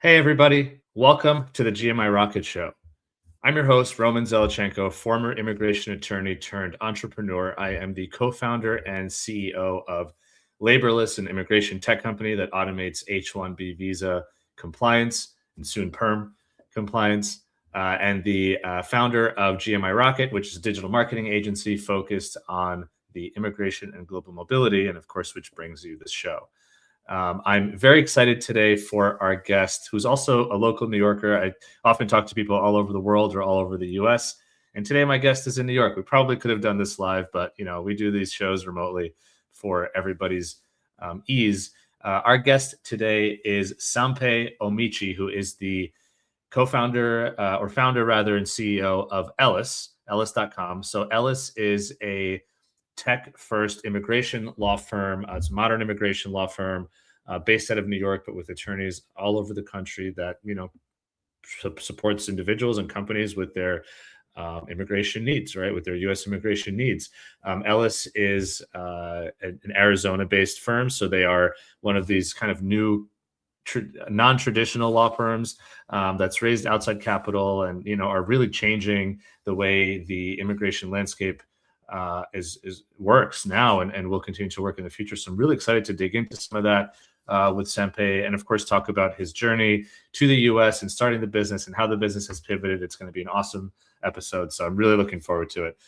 Hey, everybody. Welcome to the GMI Rocket Show. I'm your host, Roman Zelichenko, former immigration attorney turned entrepreneur. I am the co-founder and CEO of Laborless, an immigration tech company that automates H-1B visa compliance and soon perm compliance, and the founder of GMI Rocket, which is a digital marketing agency focused on the immigration and global mobility, and of course, which brings you this show. I'm very excited today for our guest, who's also a local New Yorker. I often talk to people all over the world or all over the US. And today my guest is in New York. We probably could have done this live, but we do these shows remotely for everybody's ease. Our guest today is Sampei Omichi, who is the co-founder or founder rather and CEO of Ellis, ellis.com. So Ellis is a tech-first immigration law firm. It's a modern immigration law firm based out of New York, but with attorneys all over the country that supports individuals and companies with their immigration needs, right? With their U.S. immigration needs. Ellis is an Arizona-based firm, so they are one of these kind of new non-traditional law firms that's raised outside capital and are really changing the way the immigration landscape works now and will continue to work in the future. So I'm really excited to dig into some of that with Sampei, and of course talk about his journey to the US and starting the business and how the business has pivoted. It's going to be an awesome episode, so I'm really looking forward to it.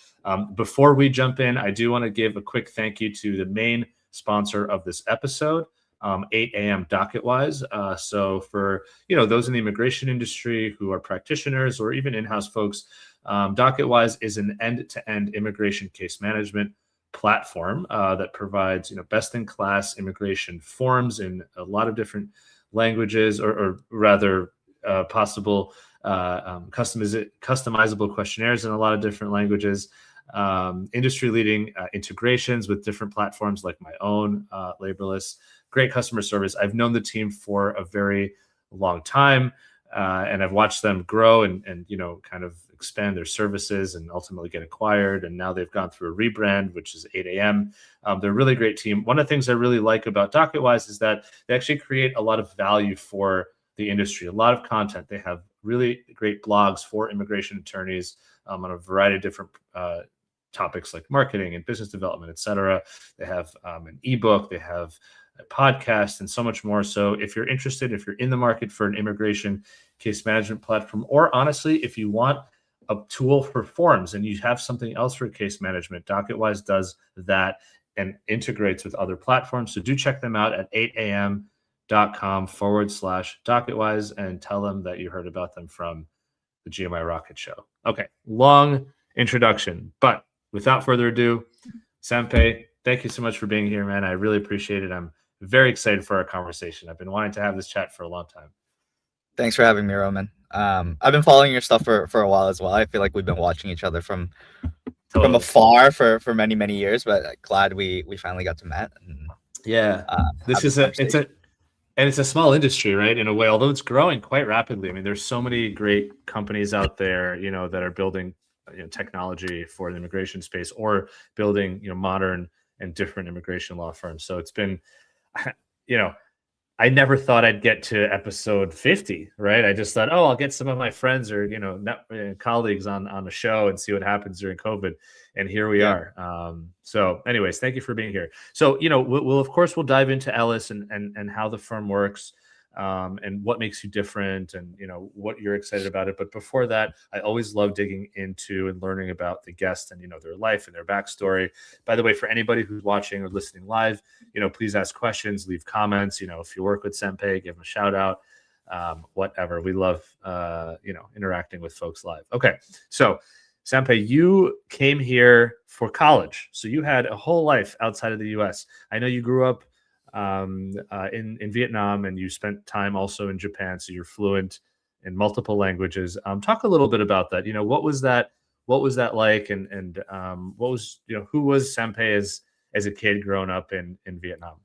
Before we jump in, I do want to give a quick thank you to the main sponsor of this episode, 8 a.m. DocketWise. So for those in the immigration industry who are practitioners or even in-house folks, DocketWise is an end-to-end immigration case management platform that provides best-in-class immigration forms in a lot of different languages, or rather possible customizable questionnaires in a lot of different languages, industry-leading integrations with different platforms like my own, Laborless. Great customer service. I've known the team for a very long time, and I've watched them grow and kind of expand their services and ultimately get acquired. And now they've gone through a rebrand, which is 8 a.m. They're a really great team. One of the things I really like about DocketWise is that they actually create a lot of value for the industry, a lot of content. They have really great blogs for immigration attorneys on a variety of different topics like marketing and business development, et cetera. They have an ebook, they have a podcast, and so much more. So if you're interested, if you're in the market for an immigration case management platform, or honestly, if you want a tool for forms and you have something else for case management, DocketWise does that and integrates with other platforms. So do check them out at 8am.com/DocketWise and tell them that you heard about them from the GMI Rocket Show. Okay, long introduction, but without further ado, Sampei, thank you so much for being here, man. I really appreciate it. I'm very excited for our conversation. I've been wanting to have this chat for a long time. Thanks for having me, Roman. I've been following your stuff for a while as well. I feel like we've been watching each other from afar for many years, but glad we finally got to meet. And, this is it's a small industry, right? In a way, although it's growing quite rapidly. I mean, there's so many great companies out there, that are building technology for the immigration space or building modern and different immigration law firms. So it's been, I never thought I'd get to episode 50, right? I just thought, I'll get some of my friends or colleagues on a show and see what happens during COVID, and here we are. So, anyways, thank you for being here. So, we'll dive into Ellis and how the firm works, and what makes you different, and what you're excited about it. But before that, I always love digging into and learning about the guest and their life and their backstory. By the way, for anybody who's watching or listening live, please ask questions, leave comments. If you work with Sampei, give him a shout out. Whatever, we love interacting with folks live. Okay, so Sampei, you came here for college, so you had a whole life outside of the U.S. I know you grew up in Vietnam, and you spent time also in Japan, so you're fluent in multiple languages. Talk a little bit about that. What was that like, and what was who was Sampei as a kid growing up in Vietnam?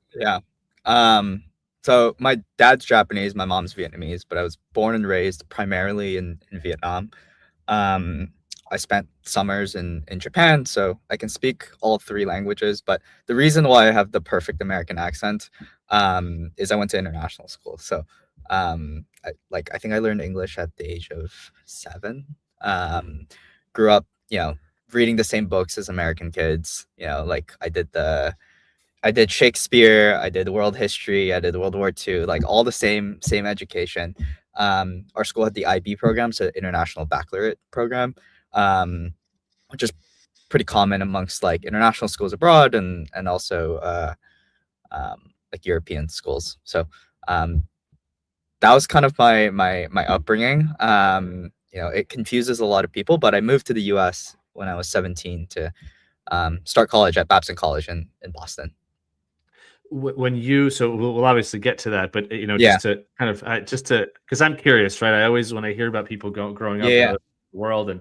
So my dad's Japanese, my mom's Vietnamese, but I was born and raised primarily in Vietnam. I spent summers in Japan, so I can speak all three languages. But the reason why I have the perfect American accent is I went to international school. So I think I learned English at the age of 7. Um, Grew up, reading the same books as American kids. Like I did Shakespeare, I did world history, I did World War II, like all the same education. Our school had the IB program, so International Baccalaureate program, which is pretty common amongst like international schools abroad and also like European schools. So that was kind of my upbringing. It confuses a lot of people, but I moved to the U.S. when I was 17 to start college at Babson College in Boston. When you so we'll obviously get to that, but Yeah, just to kind of just to because I'm curious, right? I always when I hear about people growing up in yeah, other world and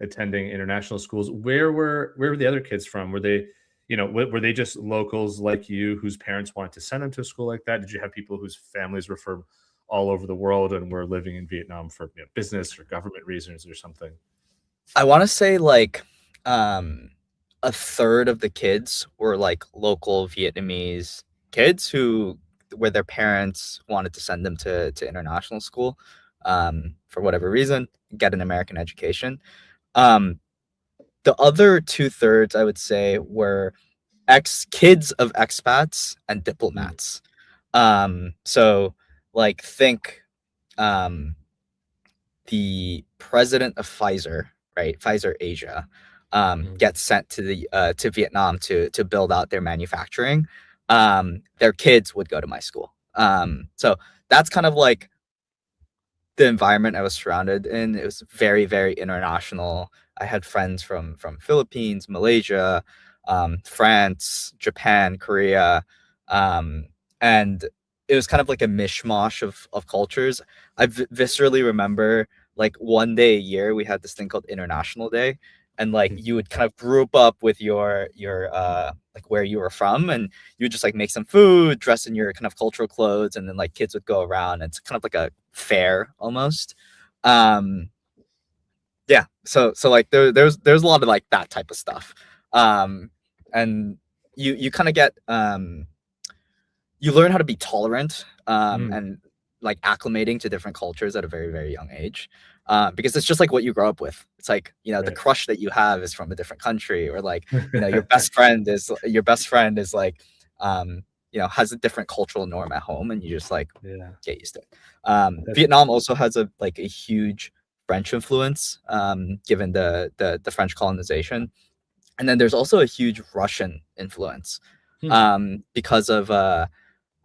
attending international schools, where were the other kids from? Were they were they just locals like you whose parents wanted to send them to a school like that? Did you have people whose families were from all over the world and were living in Vietnam for business or government reasons or something? I want to say like a third of the kids were like local Vietnamese kids who where their parents wanted to send them to international school for whatever reason, get an American education. Um, the other 2/3, I would say, were ex kids of expats and Mm, diplomats. So like think um, the president of Pfizer, right? Pfizer Asia, mm, gets sent to Vietnam to build out their manufacturing. Their kids would go to my school. So that's kind of like the environment I was surrounded in. It was very, very international. I had friends from Philippines, Malaysia, France, Japan, Korea, um, and it was kind of like a mishmash of cultures. I viscerally remember like one day a year we had this thing called International Day, and like mm. you would kind of group up with your like where you were from, and you would just like make some food, dress in your kind of cultural clothes, and then like kids would go around. It's kind of like a fair almost. Um, yeah, so like there's a lot of like that type of stuff. Um, and you kind of get you learn how to be tolerant Mm, and like acclimating to different cultures at a very, very young age. Because it's just like what you grow up with. It's like, the right. crush that you have is from a different country, or like, your best friend is like, has a different cultural norm at home, and you just like Yeah. get used to it. That's Vietnam also has a huge French influence, given the French colonization. And then there's also a huge Russian influence, hmm. because of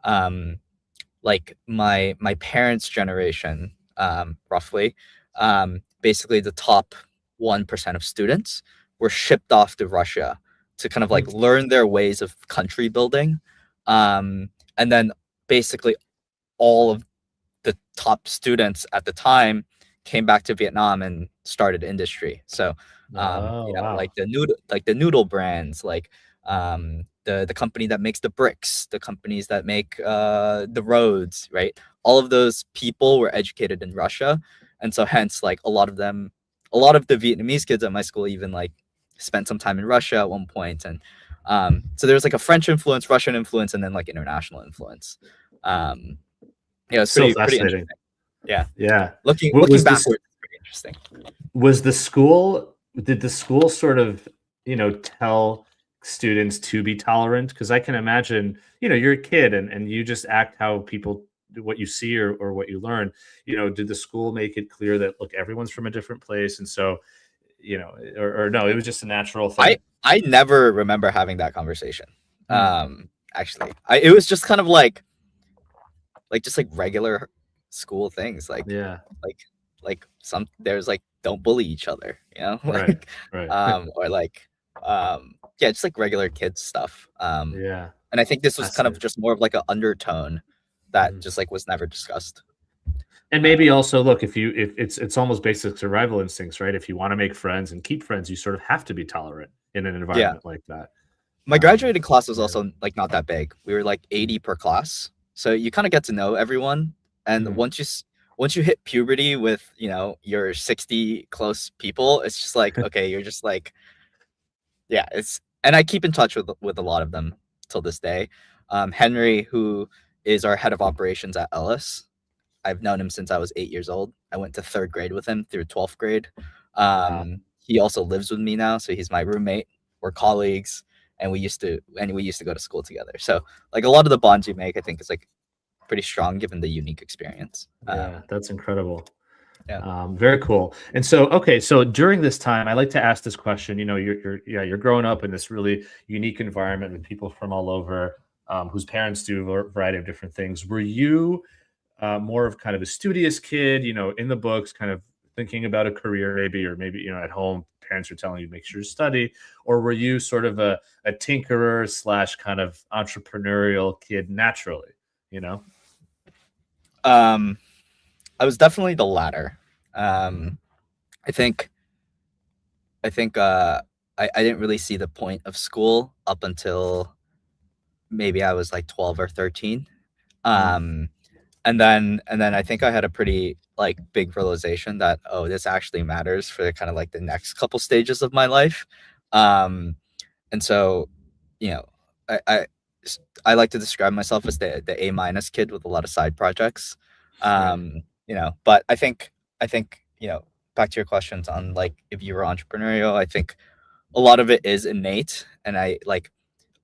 um, like my parents' generation, roughly, basically the top 1% of students were shipped off to Russia to kind of Hmm. like learn their ways of country building, and then basically all of the top students at the time came back to Vietnam and started industry. So, Oh, wow. like the noodle brands, like the company that makes the bricks, the companies that make the roads, right? All of those people were educated in Russia, and so hence like a lot of the Vietnamese kids at my school even like spent some time in Russia at one point, and so there's like a French influence, Russian influence, and then like international influence. Um, it's So pretty fascinating. interesting. Yeah, Yeah. looking Was this backwards, it's pretty interesting. was the school did the school sort of, tell students to be tolerant? Because I can imagine, you're a kid and you just act how people what you see or what you learn. Did the school make it clear that look, everyone's from a different place and so, or no, it was just a natural I thing? I never remember having that conversation. Hmm. Actually, it was just kind of like just like regular school things, Yeah. like some there's like don't bully each other, Right. like Right. or like yeah, just like regular kids stuff. Yeah. And I think this was kind of Fascinating. just more of like an undertone that Mhm. just like was never discussed. And maybe Um, also look, if it's almost basic survival instincts, right? If you want to make friends and keep friends, you sort of have to be tolerant in an yeah. environment like that. My graduating class was Yeah. also like not that big. We were like 80 per class. So you kind of get to know everyone. And Mm. once you hit puberty with, your 60 close people, it's just like, okay, you're just like, yeah, and I keep in touch with a lot of them till this day. Henry, who is our head of operations at Ellis, I've known him since I was 8 years old. I went to 3rd grade with him through 12th grade. Wow. He also lives with me now, so he's my roommate. We're colleagues, and we used to go to school together. So like a lot of the bonds you make, I think, is like pretty strong given the unique experience. Yeah, that's incredible. Yeah. Very cool. And so, okay, so during this time, I like to ask this question. You know, you're growing up in this really unique environment with people from all over, whose parents do a variety of different things. Were you more of kind of a studious kid, you know, in the books, kind of thinking about a career, maybe, or maybe, you know, at home, parents are telling you make sure to study, or were you sort of a tinkerer slash kind of entrepreneurial kid naturally? You know? Um, I was definitely the latter. I think I think I didn't really see the point of school up until maybe I was like 12 or 13. Mm, Um, and then I think I had a pretty like big realization that, oh, this actually matters for kind of like the next couple stages of my life. Um, and so, you know, I, I I like to describe myself as the A minus kid with a lot of side projects. right. But I think, back to your questions on like if you were entrepreneurial, I think a lot of it is innate, and I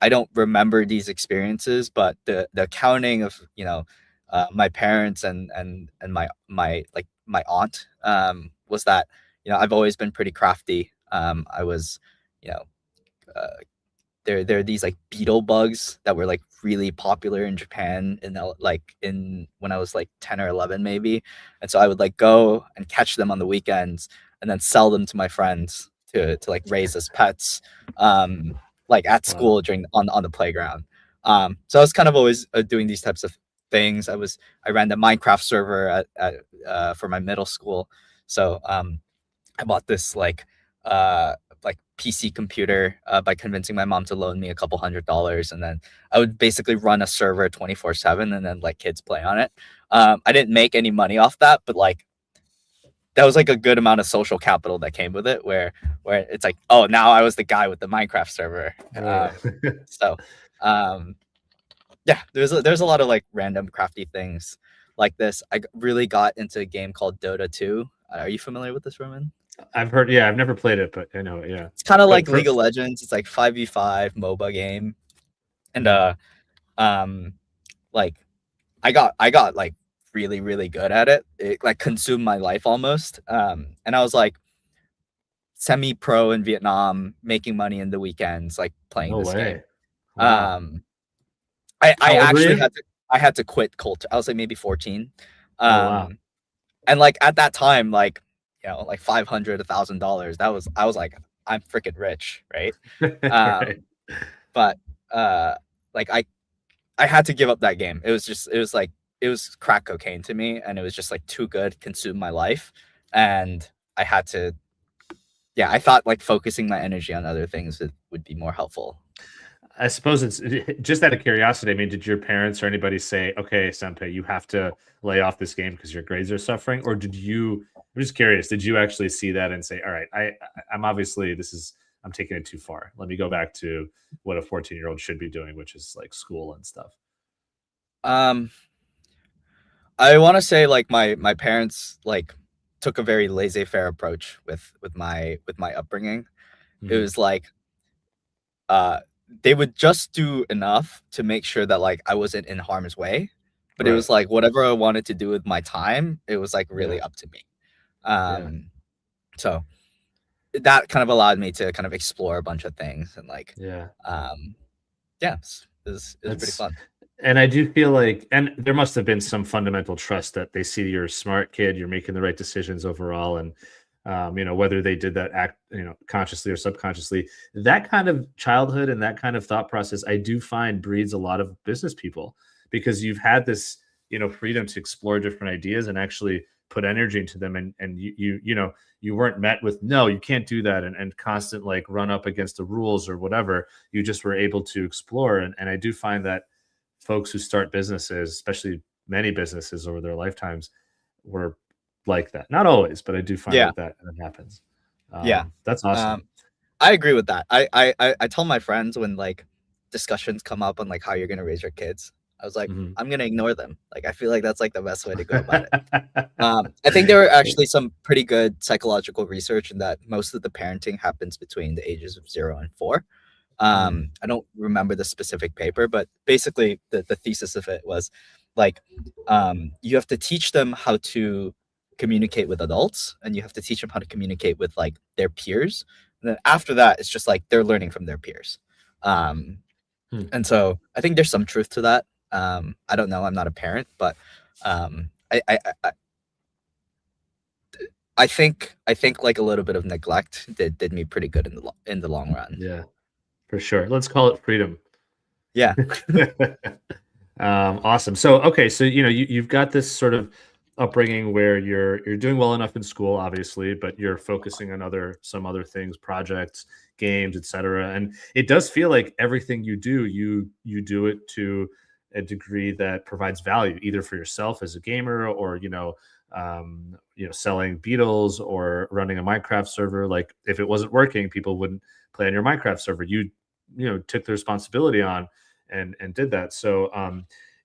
don't remember these experiences, but the accounting of my parents and my aunt was that I've always been pretty crafty. I was you know uh, there are these like beetle bugs that were like really popular in Japan in when I was like 10 or 11 maybe. And so I would like go and catch them on the weekends and then sell them to my friends to like raise as pets like at Wow. school during on the playground. So I was kind of always doing these types of things. I ran the Minecraft server for my middle school. So I bought this like PC computer by convincing my mom to loan me a couple $100, and then I would basically run a server 24/7, and then like kids play on it. I didn't make any money off that, but like that was like a good amount of social capital that came with it, where it's like, oh, now I was the guy with the Minecraft server. Right. So um, yeah, there's a lot of like random crafty things like this. Really got into a game called Dota 2. Are you familiar with this, Roman? I've heard, yeah, I've never played it, but I know it, yeah. It's kind of But like for League of Legends. It's like 5v5 MOBA game. And mm, um like I got like really really good at it. It like consumed my life almost. And I was like semi pro in Vietnam, making money in the weekends like playing no this game. way. Wow. Um I How old were actually you? had to quit cold. I was like maybe 14. Oh, wow. And like at that time, like like 500 $1,000, I was like, I'm freaking rich, right? Right. um but like I had to give up that game. It was crack cocaine to me, and it was just like too good, consumed my life, and I had to. Yeah, I thought like focusing my energy on other things would be more helpful. I suppose it's just out of curiosity. I mean, did your parents or anybody say, "Okay, Sampei, you have to lay off this game because your grades are suffering," or did you? I'm just curious. Did you actually see that and say, "All right, I'm obviously I'm taking it too far. Let me go back to what a 14-year-old should be doing, which is like school and stuff." Um, I want to say like my parents like took a very laissez-faire approach with my upbringing. It Mhm. was like uh they would just do enough to make sure that like I wasn't in harm's way, but it Right. was like whatever I wanted to do with my time, it was like Yeah. really up to me. Yeah. Um, so that kind of allowed me to kind of explore a bunch of things and like Yeah. um yeah, it was pretty That's fun. and I do feel like and there must have been some fundamental trust that they see you're a smart kid, you're making the right decisions overall, and you know, whether they did that act, you know, consciously or subconsciously, that kind of childhood and that kind of thought process, I do find breeds a lot of business people because you've had this, you know, freedom to explore different ideas and actually put energy into them, and you know, you weren't met with no, you can't do that, and constant like run up against the rules or whatever. You just were able to explore, and I do find that folks who start businesses, especially many businesses over their lifetimes, were like that. Not always, but I do find Yeah, that that happens. yeah. That's awesome. Um, I agree with that. I tell my friends when like discussions come up on like how you're gonna raise your kids. I was like, Mhm. I'm gonna ignore them. Like I feel like that's like the best way to go about it. I think there are actually some pretty good psychological research in that most of the parenting happens between the ages of 0 and 4. Mm. I don't remember the specific paper, but basically the thesis of it was like you have to teach them how to communicate with adults, and you have to teach them how to communicate with like their peers. And then after that, it's just like they're learning from their peers. Um, Hmm. and so I think there's some truth to that. I don't know. I'm not a parent, but um, I, I, I I think like a little bit of neglect did me pretty good in the long run. Yeah, for sure. Let's call it freedom. Yeah. Awesome. So, okay, so you've got this sort of upbringing where you're doing well enough in school, obviously, but you're focusing on some other things, projects, games, etc. And it does feel like everything you do, you do it to a degree that provides value, either for yourself as a gamer, or selling beetles or running a Minecraft server. Like if it wasn't working, people wouldn't play on your Minecraft server. You took the responsibility on and did that. So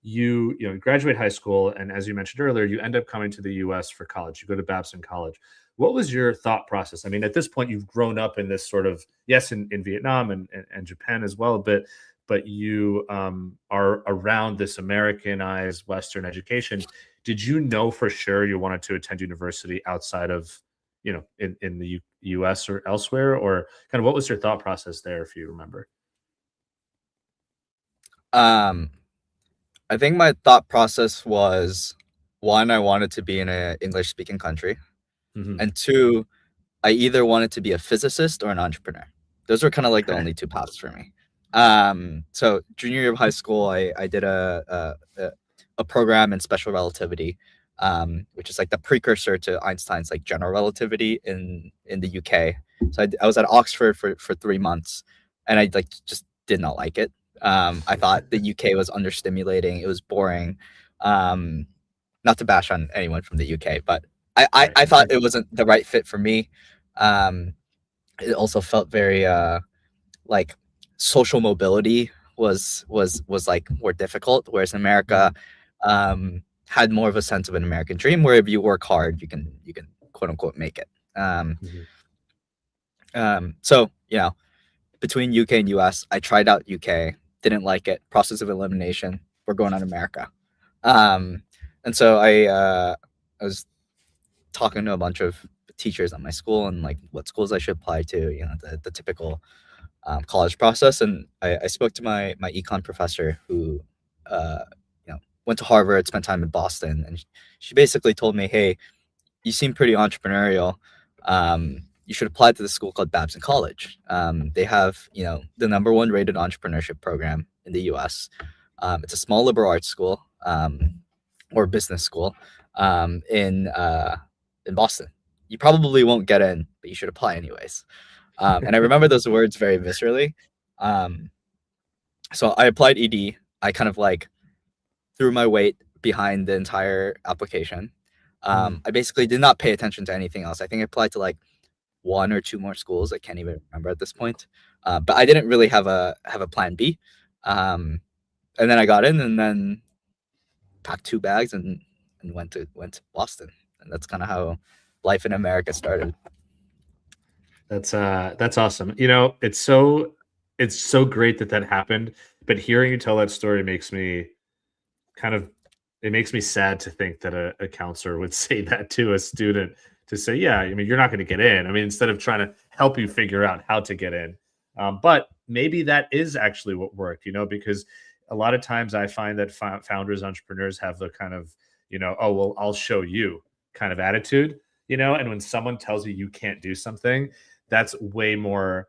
you graduate high school, and as you mentioned earlier, you end up coming to the U.S. for college. You go to Babson College. What was your thought process? I mean, at this point, you've grown up in this sort of, yes, in Vietnam and Japan as well, but you are around this Americanized Western education. Did you know for sure you wanted to attend university outside of, in the U.S. or elsewhere, or kind of what was your thought process there, if you remember? Um, I think my thought process was, one, I wanted to be in an English speaking country, Hmm. and two, I either wanted to be a physicist or an entrepreneur. Those were kind of like the Okay. only two paths for me. So junior year of high school, I did a program in special relativity, which is like the precursor to Einstein's like general relativity in the UK. So I was at Oxford for 3 months, and I like just did not like it. I thought the UK was understimulating. It was boring. Um, Not to bash on anyone from the UK, but Right. I thought it wasn't the right fit for me. Um, it also felt very like social mobility was like more difficult, whereas America Mhm. had more of a sense of an American dream, where if you work hard, you can quote unquote make it. Mhm. So between UK and US, I tried out UK, didn't like it. Process of elimination. We're going on America. Um, and so I was talking to a bunch of teachers at my school and like what schools I should apply to, the typical college process. And I spoke to my econ professor who, uh, went to Harvard, spent time in Boston, and she basically told me, "Hey, you seem pretty entrepreneurial. You should apply to the school called Babson College. They have, the number one rated entrepreneurship program in the U.S. It's a small liberal arts school, or business school, in Boston. You probably won't get in, but you should apply anyways." And I remember those words very viscerally. Um, so I applied ED. I kind of like threw my weight behind the entire application. Mm. I basically did not pay attention to anything else. I think I applied to like one or two more schools. I can't even remember at this point. But I didn't really have a plan B. Um, and then I got in, and then packed two bags and went to Boston. And that's kind of how life in America started. That's awesome. It's so great that happened, but hearing you tell that story makes me kind of it makes me sad to think that a counselor would say that to a student, to say, yeah, I mean, you're not going to get in. I mean, instead of trying to help you figure out how to get in. But maybe that is actually what worked, because a lot of times I find that founders, entrepreneurs have the kind of, oh, well, I'll show you kind of attitude, and when someone tells you you can't do something, that's way more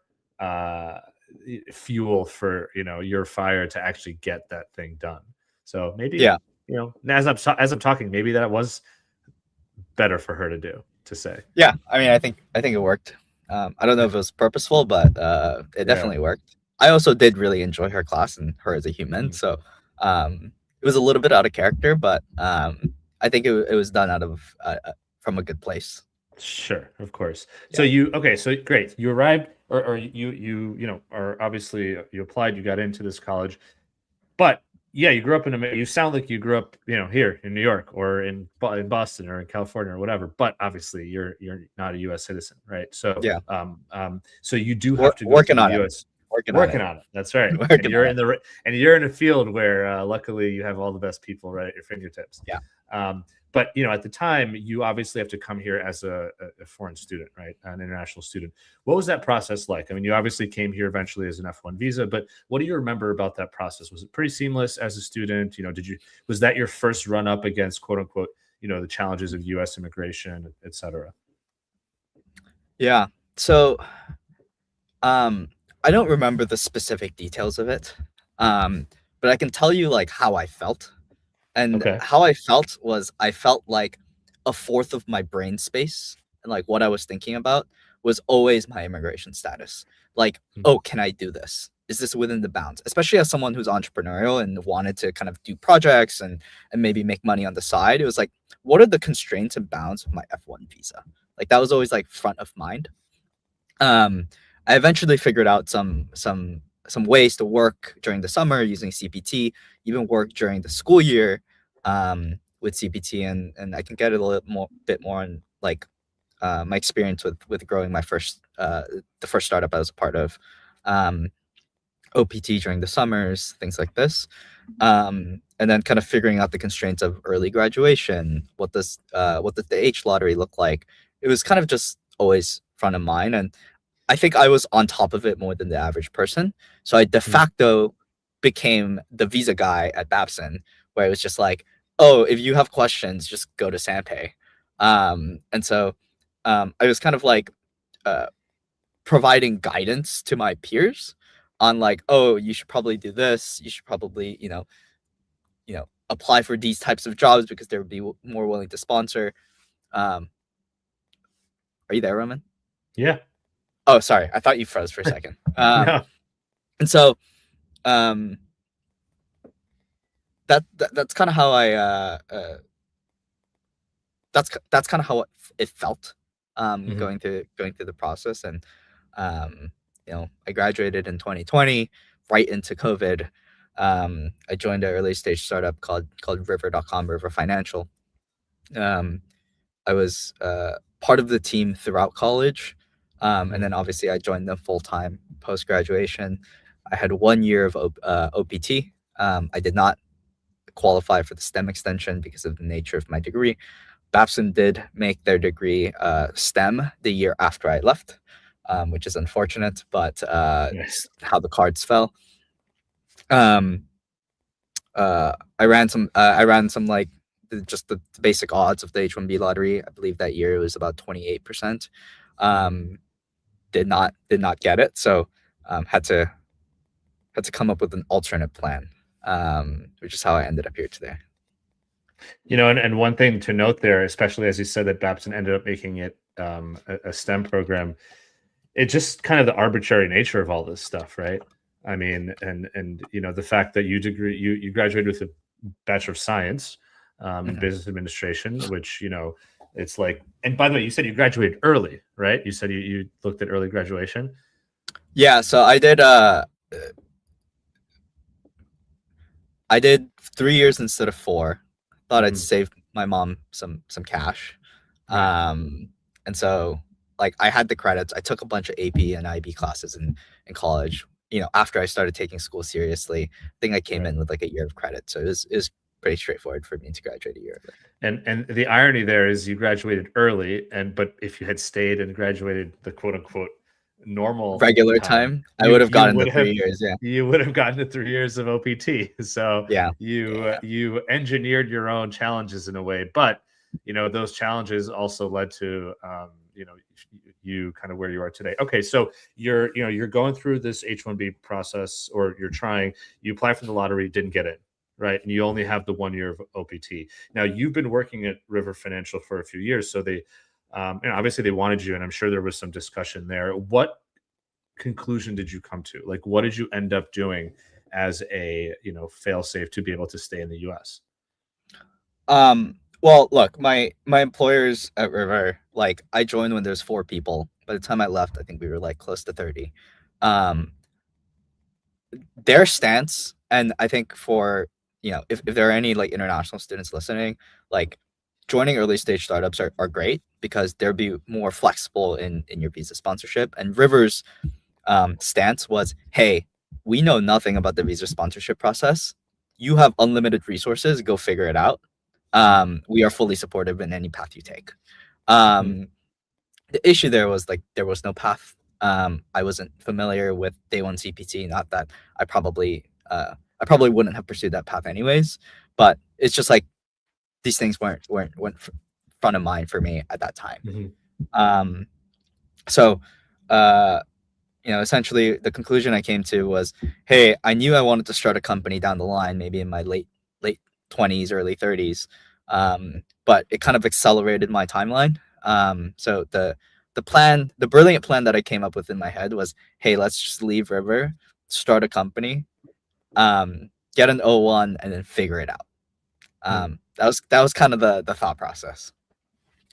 fuel for, your fire to actually get that thing done. So maybe, Yeah. as I'm talking, maybe that was better for her to do, to say. Yeah. I mean, I think it worked. I don't know if it was purposeful, but it Yeah. definitely worked. I also did really enjoy her class and her as a human. Mhm. So it was a little bit out of character, but I think it was done out of from a good place. Sure, of course. So Yeah. okay, so great. You arrived, or you are obviously, you applied, you got into this college, but Yeah, you grew up in America. You sound like you grew up, here in New York or in Boston or in California or whatever. But obviously, you're not a U.S. citizen, right? So, Yeah, so you do have to go through working the on it. U.S. Working on Working it. on it. That's right. And Working you're on in it. you're in a field where luckily you have all the best people right at your fingertips. Yeah. But at the time, you obviously have to come here as a foreign student, right? An international student. What was that process like? I mean, you obviously came here eventually as an F1 visa, but what do you remember about that process? Was it pretty seamless as a student? Was that your first run up against quote unquote, the challenges of US immigration, et cetera? Yeah. So I don't remember the specific details of it. But I can tell you like how I felt. And Okay. how I felt was I felt like a fourth of my brain space and like what I was thinking about was always my immigration status. Like, Mhm. oh, can I do this? Is this within the bounds? Especially as someone who's entrepreneurial and wanted to kind of do projects and maybe make money on the side. It was like, what are the constraints and bounds of my F1 visa? Like that was always like front of mind. I eventually figured out some ways to work during the summer using CPT, even work during the school year with CPT, and I can get a little bit more on like my experience with growing my first the first startup I was a part of, OPT during the summers, things like this, and then kind of figuring out the constraints of early graduation. What does the H lottery look like? It was kind of just always front of mind, and I think I was on top of it more than the average person. So I de Mhm. facto became the visa guy at Babson, where it was just like, oh, if you have questions, just go to Sampei. And so I was kind of like uh, providing guidance to my peers on like, oh, you should probably do this. You should probably, apply for these types of jobs because they would be more willing to sponsor. Um, are you there, Roman? Yeah. Oh, sorry. I thought you froze for a second. No. And so um, that's kind of how I that's kind of how it felt Mhm. going through the process. And I graduated in 2020 right into COVID. I joined an early stage startup called River.com, River Financial. um, I was part of the team throughout college, and then Mhm. obviously I joined them full time post graduation. I had 1 year of OPT. I did not qualify for the STEM extension because of the nature of my degree. Babson did make their degree STEM the year after I left, which is unfortunate, but Yes. how the cards fell. Um, I ran some like just the basic odds of the H1B lottery. I believe that year it was about 28%. Mhm. Um, did not get it, so had to come up with an alternate plan, which is how I ended up here today. And one thing to note there, especially as you said that Babson ended up making it a STEM program, it just kind of the arbitrary nature of all this stuff, right? I mean, and the fact that you graduated with a Bachelor of Science in Mhm. Business Administration, which it's like. And by the way, you said you graduated early, right? You said you looked at early graduation. Yeah, so I did 3 years instead of four. Thought I'd Hmm. save my mom some cash. Right. Um, and so like I had the credits. I took a bunch of AP and IB classes in college. After I started taking school seriously, I think I came Right. in with like a year of credit. So it was pretty straightforward for me to graduate a year early. And the irony there is you graduated early, but if you had stayed and graduated the quote unquote normal Regular time, time, I you would have you gotten the would have 3 years. Yeah. gotten to 3 years of OPT. So Yeah. you engineered your own challenges in a way, but those challenges also led to you kind of where you are today. Okay, so you're going through this H-1B process, or you're trying. You apply for the lottery, didn't get it, right? And you only have the 1 year of OPT. Now you've been working at River Financial for a few years, so they, obviously they wanted you, and I'm sure there was some discussion there. What conclusion did you come to? Like, what did you end up doing as a fail safe to be able to stay in the U.S.? Well, look, my employers at River, like I joined when there's 4 people. By the time I left, I think we were like close to 30. Um, their stance, and I think for if there are any like international students listening, like joining early stage startups are great because they'll be more flexible in your visa sponsorship. And River's stance was, hey, we know nothing about the visa sponsorship process. You have unlimited resources. Go figure it out. We are fully supportive in any path you take. The issue there was like there was no path. I wasn't familiar with day one CPT. Not that I probably wouldn't have pursued that path anyways. But it's just like these things weren't front of mind for me at that time. So essentially the conclusion I came to was, hey, I knew I wanted to start a company down the line, maybe in my late 20s, early 30s. But it kind of accelerated my timeline. So the brilliant plan that I came up with in my head was, hey, let's just leave River, start a company, get an O1, and then figure it out. That was kind of the thought process.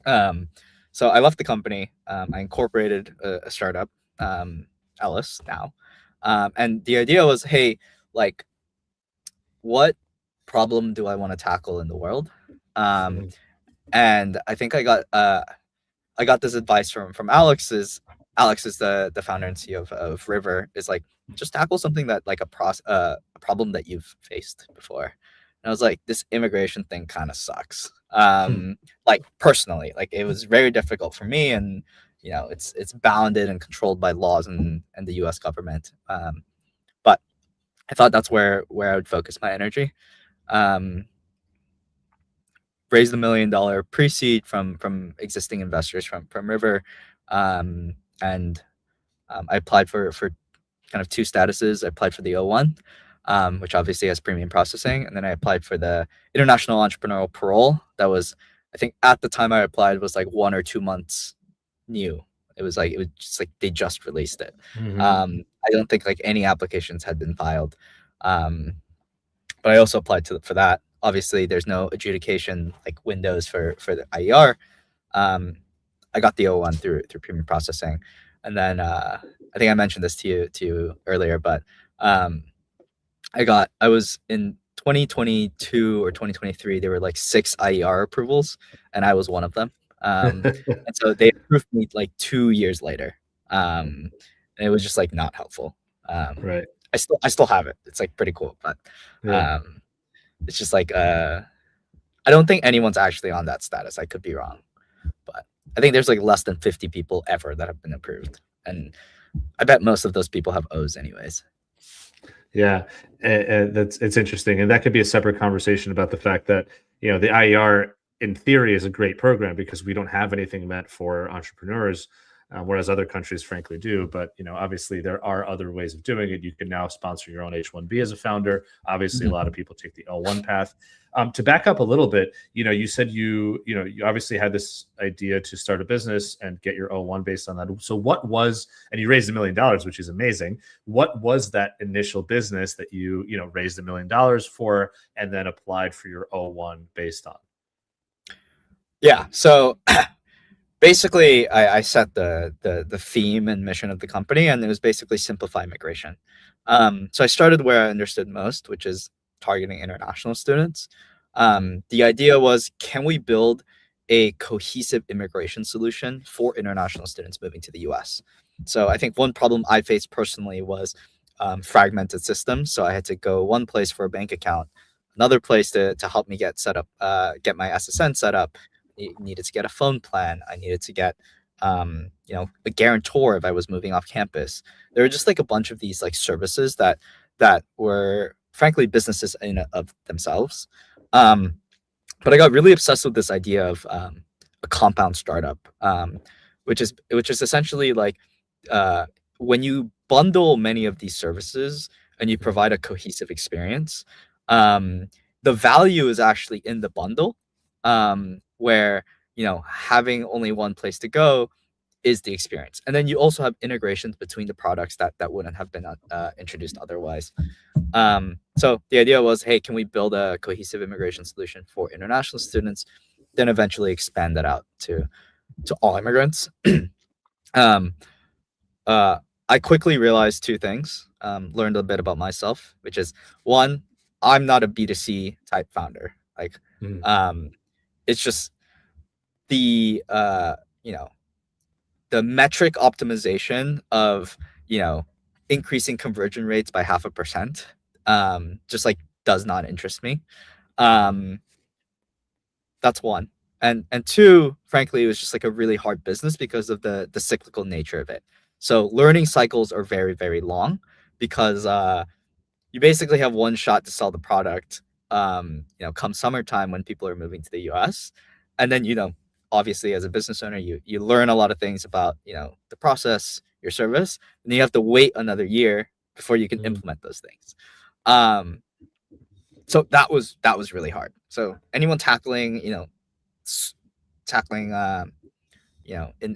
So I left the company. I incorporated a startup, Ellis now. And the idea was, hey, like, what problem do I want to tackle in the world? And I think I got this advice from Alex. Alex is the founder and CEO of River. Is like, just tackle something that like a problem that you've faced before. And I was like, this immigration thing kind of sucks. Like personally, like it was very difficult for me, and it's bounded and controlled by laws and the U.S. government. But I thought that's where I would focus my energy. Raised $1 million pre-seed from existing investors from River, and I applied for kind of two statuses. I applied for the O1, which obviously has premium processing, and then I applied for the international entrepreneurial parole. That was, I think, at the time I applied, was like 1 or 2 months new. It was just like they just released it. I don't think like any applications had been filed, but I also applied for that. Obviously, there's no adjudication like windows for the IER. I got the O1 through premium processing, and then I think I mentioned this to you earlier, but I was in 2022 or 2023. There were like 6 IER approvals, and I was one of them. And so they approved me like 2 years later, and it was just like not helpful. Right. I still have it. It's like pretty cool, but it's just like I don't think anyone's actually on that status. I could be wrong, but I think there's like less than 50 people ever that have been approved, and I bet most of those people have O's anyways. Yeah, it's interesting, and that could be a separate conversation about the fact that the IER in theory is a great program because we don't have anything meant for entrepreneurs, whereas other countries frankly do. But obviously there are other ways of doing it. You can now sponsor your own H-1B as a founder. Obviously, a lot of people take the L1 path. To back up a little bit, you said you obviously had this idea to start a business and get your O1 based on that. So what was, and you raised $1 million, which is amazing. What was that initial business that you raised $1 million for and then applied for your O1 based on? Yeah. So basically, I set the theme and mission of the company, and it was basically simplify immigration. So I started where I understood most, which is targeting international students. The idea was, can we build a cohesive immigration solution for international students moving to the US? So I think one problem I faced personally was fragmented systems. So I had to go one place for a bank account, another place to help me get set up, get my SSN set up. Needed to get a phone plan. I needed to get a guarantor if I was moving off campus. There were just like a bunch of these like services that were frankly businesses in of themselves. But I got really obsessed with this idea of a compound startup, which is essentially like when you bundle many of these services and you provide a cohesive experience, the value is actually in the bundle, where having only one place to go is the experience, and then you also have integrations between the products that wouldn't have been introduced otherwise. So the idea was, hey, can we build a cohesive immigration solution for international students, then eventually expand that out to all immigrants. I quickly realized two things, learned a bit about myself, which is, one, I'm not a B2C type founder. Like, it's just the the metric optimization of increasing conversion rates by 0.5%, just like does not interest me. That's one. And two, frankly, it was just like a really hard business because of the cyclical nature of it. So learning cycles are very, very long because you basically have one shot to sell the product, come summertime when people are moving to the US. And then, obviously as a business owner, you learn a lot of things about, the process, your service, and you have to wait another year before you can implement those things. So that was really hard. So anyone tackling in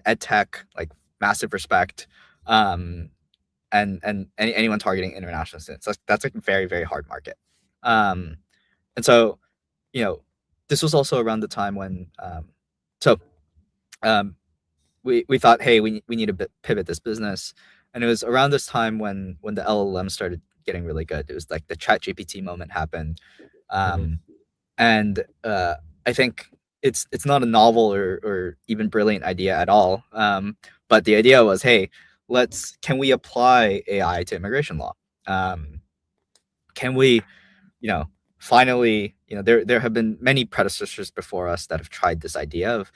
ed tech, like, massive respect. And anyone targeting international students, that's like a very, very hard market. And so this was also around the time when we thought, hey, we need to pivot this business. And it was around this time when the LLM started getting really good. It was like the ChatGPT moment happened. And I think it's not a novel or even brilliant idea at all. But the idea was, hey, can we apply AI to immigration law? Can we, finally, there have been many predecessors before us that have tried this idea of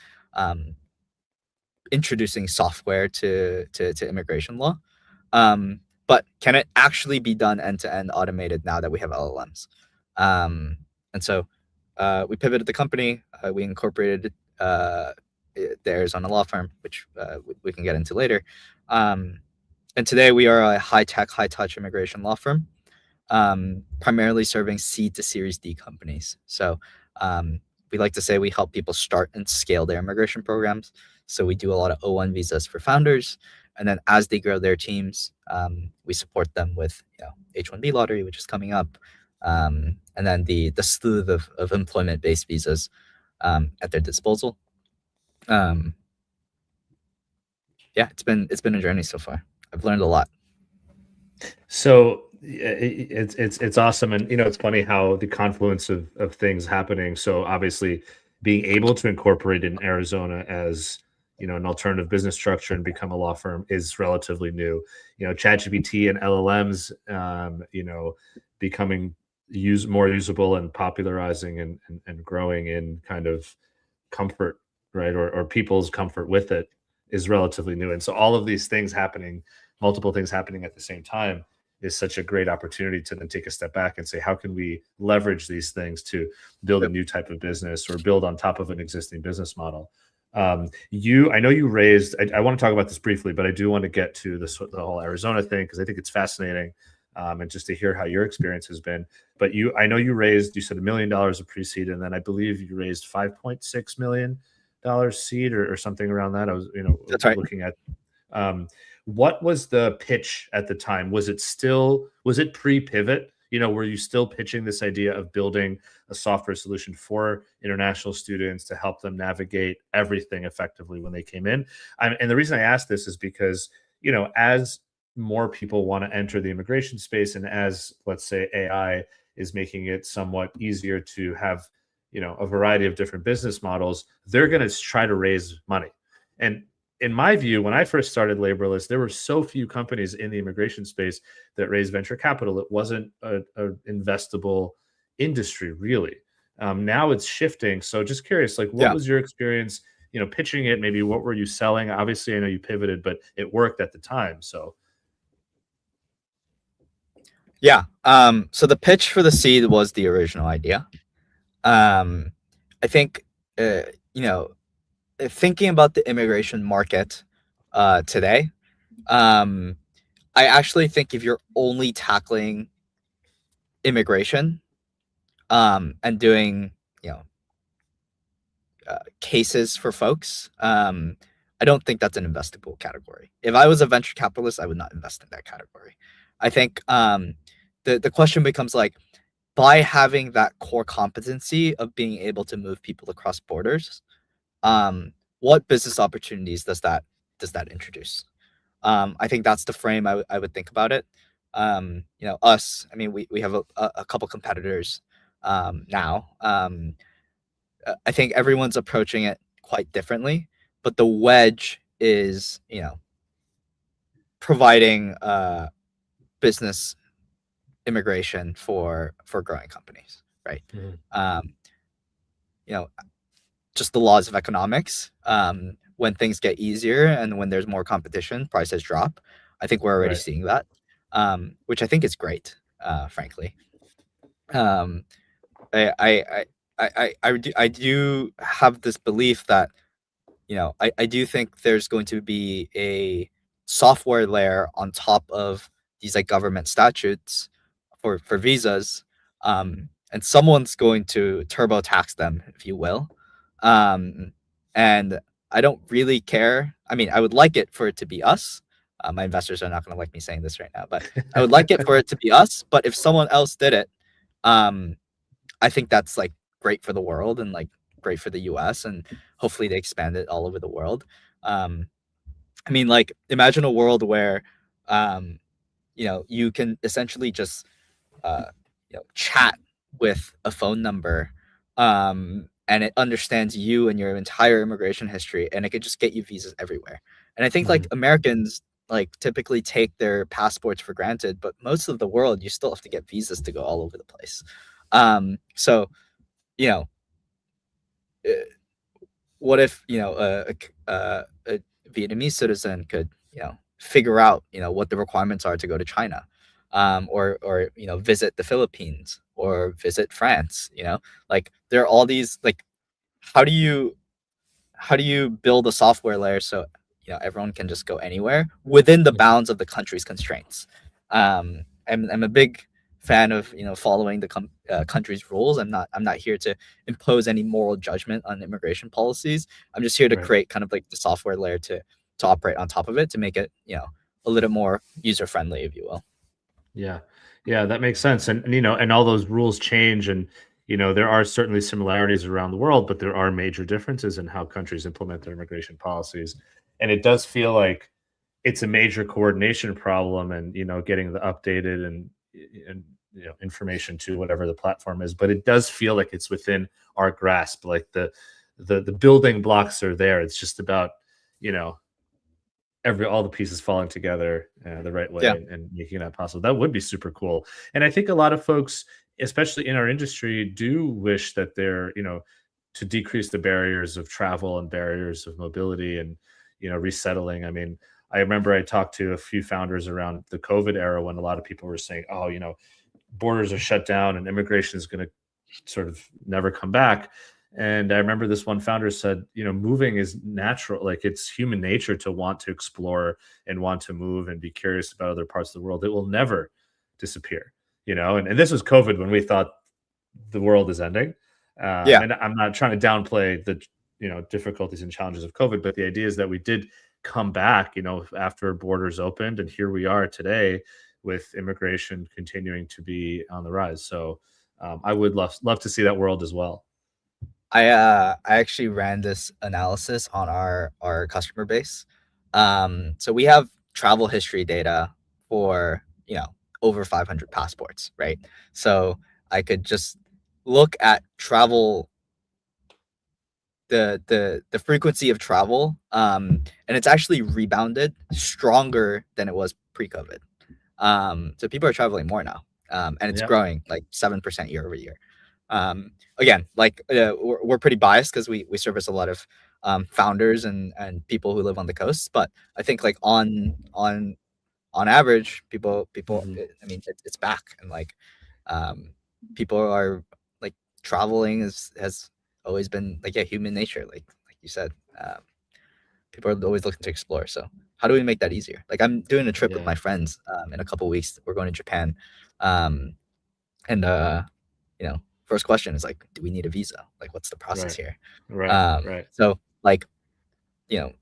introducing software to immigration law. But can it actually be done end-to-end automated now that we have LLMs? And so we pivoted the company. We incorporated the Arizona law firm, which we can get into later. And today we are a high-tech, high-touch immigration law firm, primarily serving seed to Series D companies. So we like to say we help people start and scale their immigration programs. So we do a lot of O1 visas for founders. And then as they grow their teams, we support them with H1B lottery, which is coming up. And then the slew of employment-based visas at their disposal. Yeah, it's been a journey so far. I've learned a lot. So it's awesome, and it's funny how the confluence of things happening. So obviously, being able to incorporate in Arizona as an alternative business structure and become a law firm is relatively new. ChatGPT and LLMs, becoming more usable and popularizing and growing in kind of comfort, right, or people's comfort with it is relatively new. And so all of these things happening, multiple things happening at the same time, is such a great opportunity to then take a step back and say, how can we leverage these things to build a new type of business or build on top of an existing business model? I know you raised, I want to talk about this briefly, but I do want to get to the whole Arizona thing because I think it's fascinating, and just to hear how your experience has been. But I know you said $1 million of pre-seed, and then I believe you raised $5.6 million seed or something around that. I was That's right. looking at what was the pitch at the time? Was it pre-pivot? Were you still pitching this idea of building a software solution for international students to help them navigate everything effectively when they came in? And the reason I ask this is because, as more people want to enter the immigration space, and as, let's say, AI is making it somewhat easier to have, a variety of different business models, they're going to try to raise money. And in my view, when I first started Laborless, there were so few companies in the immigration space that raised venture capital. It wasn't an investable industry, really. Now it's shifting. So just curious, what was your experience, pitching it? Maybe what were you selling? Obviously, I know you pivoted, but it worked at the time. So. Yeah. So the pitch for the seed was the original idea. I think, thinking about the immigration market today, I actually think if you're only tackling immigration and doing cases for folks, I don't think that's an investable category. If I was a venture capitalist, I would not invest in that category. I think the question becomes, by having that core competency of being able to move people across borders, what business opportunities does that introduce? I think that's the frame I would think about it. Us, I mean, we have a couple competitors now. I think everyone's approaching it quite differently, but the wedge is, providing business immigration for growing companies, right? Mhm. Um, you know, just the laws of economics. When things get easier and when there's more competition, prices drop. I think we're already Right. seeing that, which I think is great, frankly. Um, I do have this belief that I do think there's going to be a software layer on top of these like government statutes for visas, and someone's going to turbo tax them, if you will. And I don't really care. I mean, I would like it for it to be us. My investors are not going to like me saying this right now, but I would like it for it to be us. But if someone else did it, um, I think that's like great for the world and like great for the US, and hopefully they expand it all over the world. Um, I mean, like imagine a world where you can essentially just uh, chat with a phone number, and it understands you and your entire immigration history, and it could just get you visas everywhere. And I think like Mhm. Americans like typically take their passports for granted, but most of the world you still have to get visas to go all over the place. So you know, uh, what if a Vietnamese citizen could figure out what the requirements are to go to China, or visit the Philippines or visit France. Like there are all these like how do you build a software layer so everyone can just go anywhere within the Mhm. bounds of the country's constraints. I'm a big fan of following the country's rules. I'm not here to impose any moral judgment on immigration policies. I'm just here to Right. create kind of like the software layer to operate on top of it to make it a little more user friendly, if you will. Yeah. Yeah, that makes sense. And all those rules change and there are certainly similarities around the world, but there are major differences in how countries implement their immigration policies. And it does feel like it's a major coordination problem and getting the updated and information to whatever the platform is, but it does feel like it's within our grasp. Like the building blocks are there. It's just about, you know, all the pieces falling together the right way Yeah, and making that possible. That would be super cool. And I think a lot of folks, especially in our industry, do wish that they're, to decrease the barriers of travel and barriers of mobility and, resettling. I mean, I remember I talked to a few founders around the COVID era when a lot of people were saying, oh, borders are shut down and immigration is going to sort of never come back. And I remember this one founder said, moving is natural. Like it's human nature to want to explore and want to move and be curious about other parts of the world. It will never disappear, and this was COVID when we thought the world is ending. yeah. And I'm not trying to downplay the, difficulties and challenges of COVID, but the idea is that we did come back, after borders opened. And here we are today with immigration continuing to be on the rise. So I would love to see that world as well. I actually ran this analysis on our customer base. So we have travel history data for over 500 passports, right? So I could just look at travel, the frequency of travel, and it's actually rebounded stronger than it was pre-COVID. So people are traveling more now, and it's Yeah. growing like 7% year over year. Again, like we're pretty biased because we service a lot of founders and people who live on the coast. But I think like on average, Hmm. I mean, it's back, and like um, people are like traveling has always been like human nature, like you said. People are always looking to explore. So how do we make that easier? Like I'm doing a trip with Yeah. my friends in a couple weeks. We're going to Japan, um, and first question is like, do we need a visa? Like, what's the process Right. here? Right. Right. So like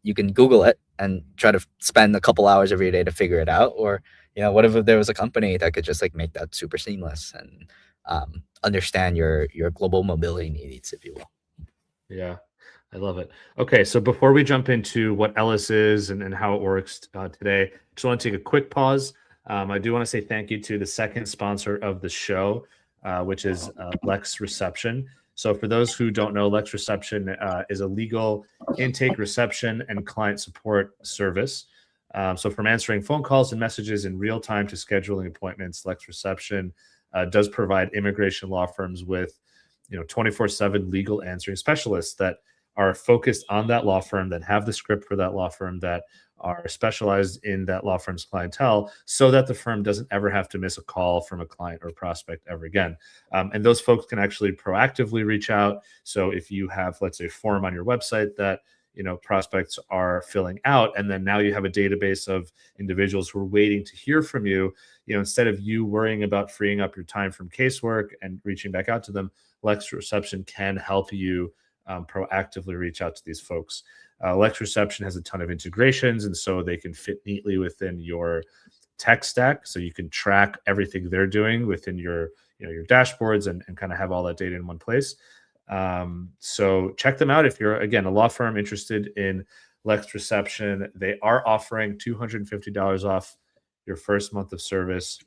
you can Google it and try to spend a couple hours every day to figure it out, or what if there was a company that could just like make that super seamless and understand your global mobility needs, if you will. Yeah. I love it. Okay, so before we jump into what Ellis is and how it works today, just want to take a quick pause. I do want to say thank you to the second sponsor of the show, which is Lex Reception. So, for those who don't know, Lex Reception is a legal intake, reception, and client support service. So, from answering phone calls and messages in real time to scheduling appointments, Lex Reception does provide immigration law firms with 24/7 legal answering specialists that are focused on that law firm, that have the script for that law firm, that are specialized in that law firm's clientele, so that the firm doesn't ever have to miss a call from a client or prospect ever again. And those folks can actually proactively reach out. So if you have, let's say, a form on your website that prospects are filling out, and then now you have a database of individuals who are waiting to hear from you, instead of you worrying about freeing up your time from casework and reaching back out to them, Lex Reception can help you proactively reach out to these folks. Lex Reception has a ton of integrations, and so they can fit neatly within your tech stack. So you can track everything they're doing within your dashboards and kind of have all that data in one place. So check them out if you're, again, a law firm interested in Lex Reception. They are offering $250 off your first month of service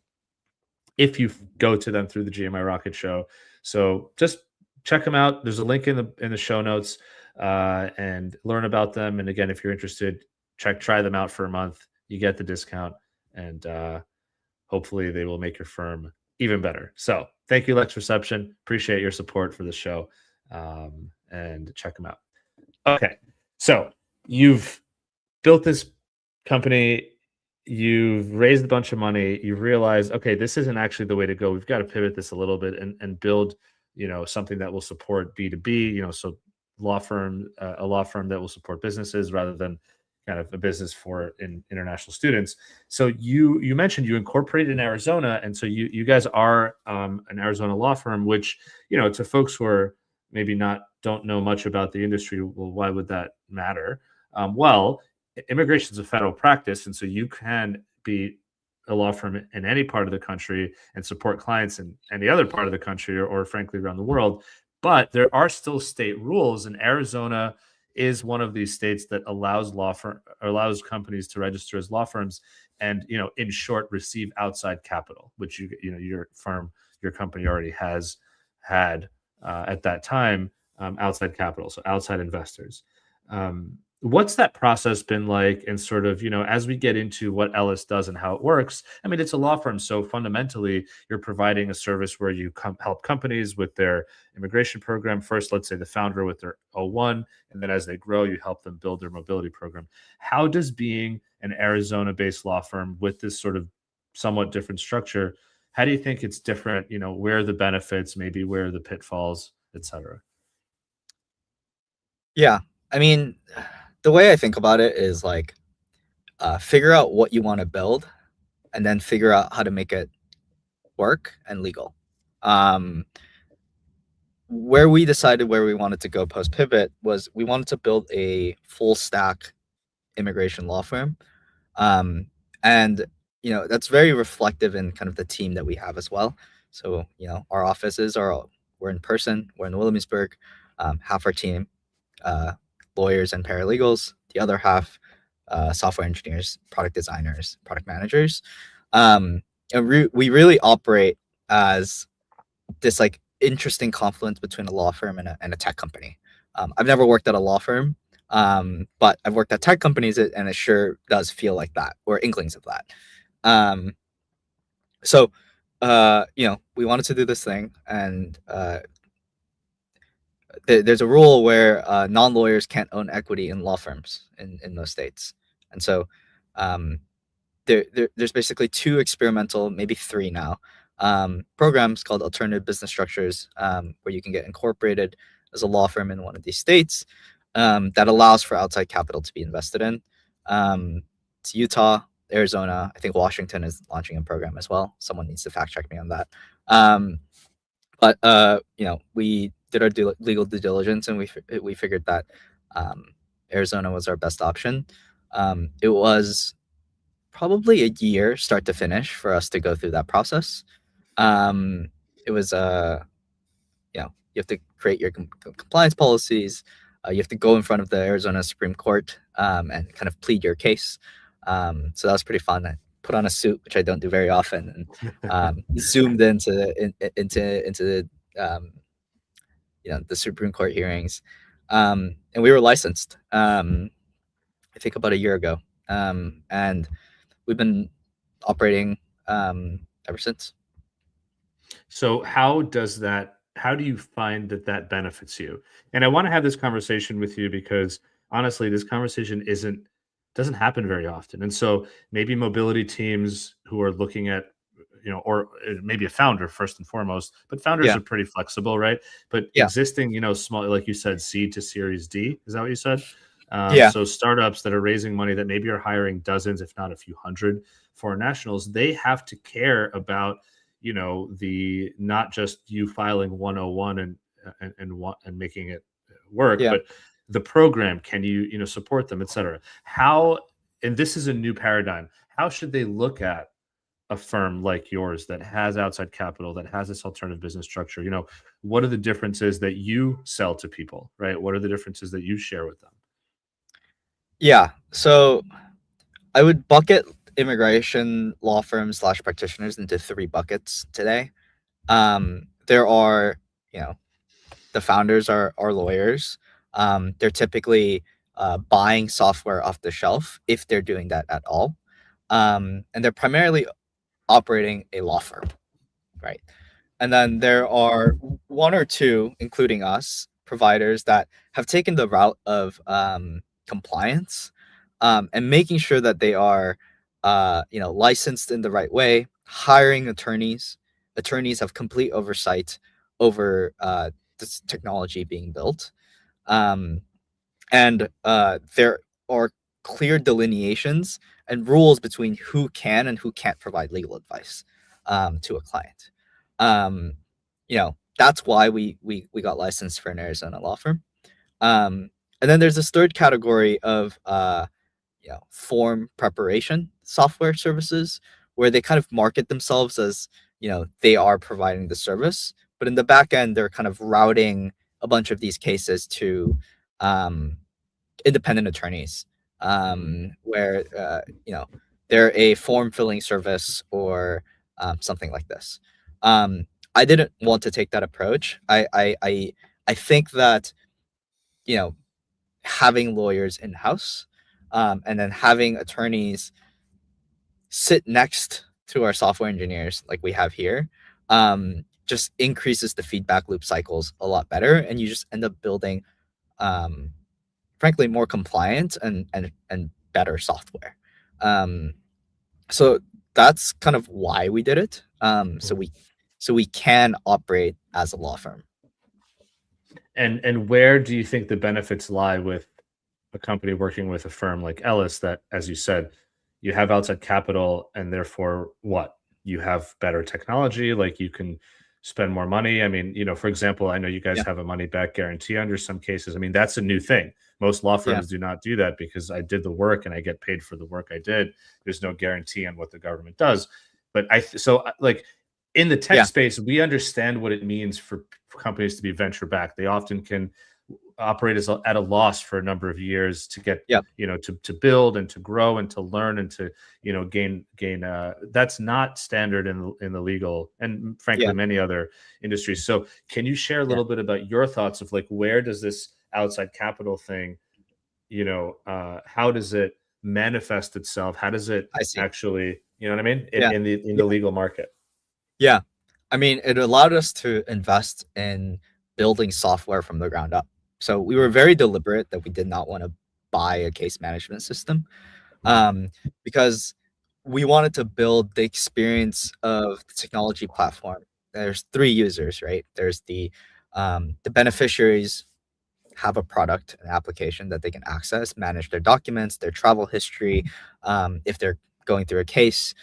if you go to them through the GMI Rocket Show. So just check them out. There's a link in the show notes, and learn about them. And again, if you're interested, try them out for a month. You get the discount, and hopefully they will make your firm even better. So thank you, Lex Reception. Appreciate your support for the show, and check them out. Okay, so you've built this company. You've raised a bunch of money. You've realized, okay, this isn't actually the way to go. We've got to pivot this a little bit and build something that will support B2B, so a law firm that will support businesses rather than kind of a business for international students. So you mentioned you incorporated in Arizona, and so you guys are an Arizona law firm, which to folks who are maybe don't know much about the industry, well, why would that matter? Well, immigration is a federal practice, and so you can be a law firm in any part of the country and support clients in any other part of the country, or frankly around the world. But there are still state rules, and Arizona is one of these states that allows companies to register as law firms and in short, receive outside capital, which your company already has had at that time, outside capital, so outside investors. What's that process been like? And sort of, as we get into what Ellis does and how it works, I mean, it's a law firm. So fundamentally, you're providing a service where you help companies with their immigration program. First, let's say the founder with their O1, and then as they grow, you help them build their mobility program. How does being an Arizona-based law firm with this sort of somewhat different structure, how do you think it's different? Where are the benefits, maybe where are the pitfalls, et cetera? Yeah, I mean, the way I think about it is like, figure out what you want to build, and then figure out how to make it work and legal. Where we decided where we wanted to go post pivot was we wanted to build a full stack immigration law firm, and that's very reflective in kind of the team that we have as well. So our offices we're in person, we're in Williamsburg. Half our team, lawyers and paralegals, the other half, software engineers, product designers, product managers. And we really operate as this like interesting confluence between a law firm and a tech company. I've never worked at a law firm, but I've worked at tech companies, and it sure does feel like that, or inklings of that. So we wanted to do this thing, and there's a rule where non-lawyers can't own equity in law firms in those states. And so there's basically 2 experimental, maybe 3 now, programs called alternative business structures, where you can get incorporated as a law firm in one of these states, that allows for outside capital to be invested in. It's Utah, Arizona. I think Washington is launching a program as well. Someone needs to fact check me on that. But we did our legal due diligence, and we figured that Arizona was our best option. It was probably a year start to finish for us to go through that process. It was you have to create your compliance policies. You have to go in front of the Arizona Supreme Court, and kind of plead your case. So that was pretty fun. put on a suit, which I don't do very often, and zoomed into the Supreme Court hearings, and we were licensed. I think about a year ago, and we've been operating ever since. So how do you find that benefits you? And I want to have this conversation with you because honestly, this conversation doesn't happen very often. And so maybe mobility teams who are looking at, or maybe a founder first and foremost, but founders Yeah, are pretty flexible, right? But yeah, existing, small, like you said, seed to Series D, is that what you said? yeah, So startups that are raising money that maybe are hiring dozens, if not a few hundred foreign nationals, they have to care about the not just you filing 101 and making it work, yeah. but the program, can you support them, etc. How, and this is a new paradigm, how should they look at a firm like yours that has outside capital, that has this alternative business structure? What are the differences that you sell to people, right? What are the differences that you share with them? Yeah. So I would bucket immigration law firms slash practitioners into three buckets today. There are, the founders are lawyers. They're typically buying software off the shelf if they're doing that at all. And they're primarily operating a law firm, right? And then there are one or two, including us, providers that have taken the route of compliance, and making sure that they are, licensed in the right way, hiring attorneys. Attorneys have complete oversight over this technology being built. Um, and there are clear delineations and rules between who can and who can't provide legal advice to a client. Um, that's why we got licensed for an Arizona law firm. And then there's this third category of form preparation software services, where they kind of market themselves as they are providing the service, but in the back end they're kind of routing a bunch of these cases to um, independent attorneys, where they're a form filling service or something like this. Um, I didn't want to take that approach. I think that you know having lawyers in house, and then having attorneys sit next to our software engineers like we have here, just increases the feedback loop cycles a lot better, and you just end up building um, frankly more compliant and better software. Um, so that's kind of why we did it. So we can operate as a law firm. And where do you think the benefits lie with a company working with a firm like Ellis that, as you said, you have outside capital and therefore what? You have better technology, like you can spend more money. I mean, for example, I know you guys Yeah, have a money back guarantee under some cases. I mean, that's a new thing. Most law yeah, firms do not do that because I did the work and I get paid for the work I did. There's no guarantee on what the government does. But like in the tech yeah, space, we understand what it means for companies to be venture backed. They often can operate at a loss for a number of years to get yeah, to build and to grow and to learn and to gain that's not standard in the legal and frankly yeah, many other industries. So can you share a yeah. little bit about your thoughts of like where does this outside capital thing, how does it manifest itself? How does it I see. actually, you know what I mean, Yeah, in the yeah, legal market? yeah. I mean, it allowed us to invest in building software from the ground up. So we were very deliberate that we did not want to buy a case management system, Mhm. because we wanted to build the experience of the technology platform. There's three users, right? There's the beneficiaries have a product, an application that they can access, manage their documents, their travel history. If they're going through a case,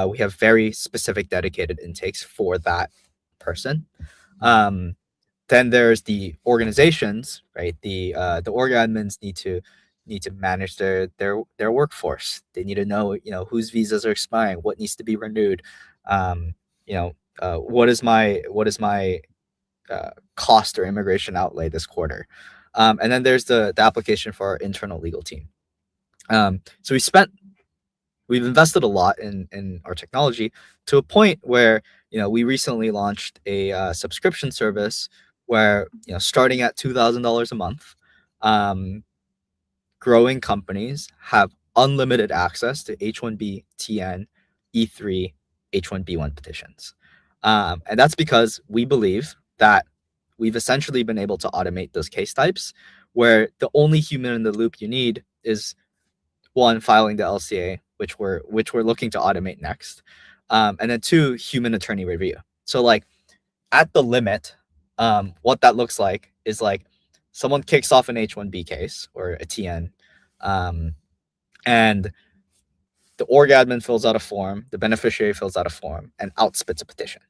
we have very specific dedicated intakes for that person. Um, then there's the organizations, right? The org admins need to manage their workforce. They need to know whose visas are expiring, what needs to be renewed. Um, what is my cost or immigration outlay this quarter. And then there's the application for our internal legal team. So we spent we've invested a lot in our technology to a point where, we recently launched a subscription service where, starting at $2,000 a month, growing companies have unlimited access to H-1B, TN, E3, H-1B1 petitions. And that's because we believe that we've essentially been able to automate those case types where the only human in the loop you need is, one, filing the LCA, which we're looking to automate next, and then two, human attorney review. So like at the limit, what that looks like is like someone kicks off an H-1B case or a TN, and the org admin fills out a form, the beneficiary fills out a form, and outspits a petition.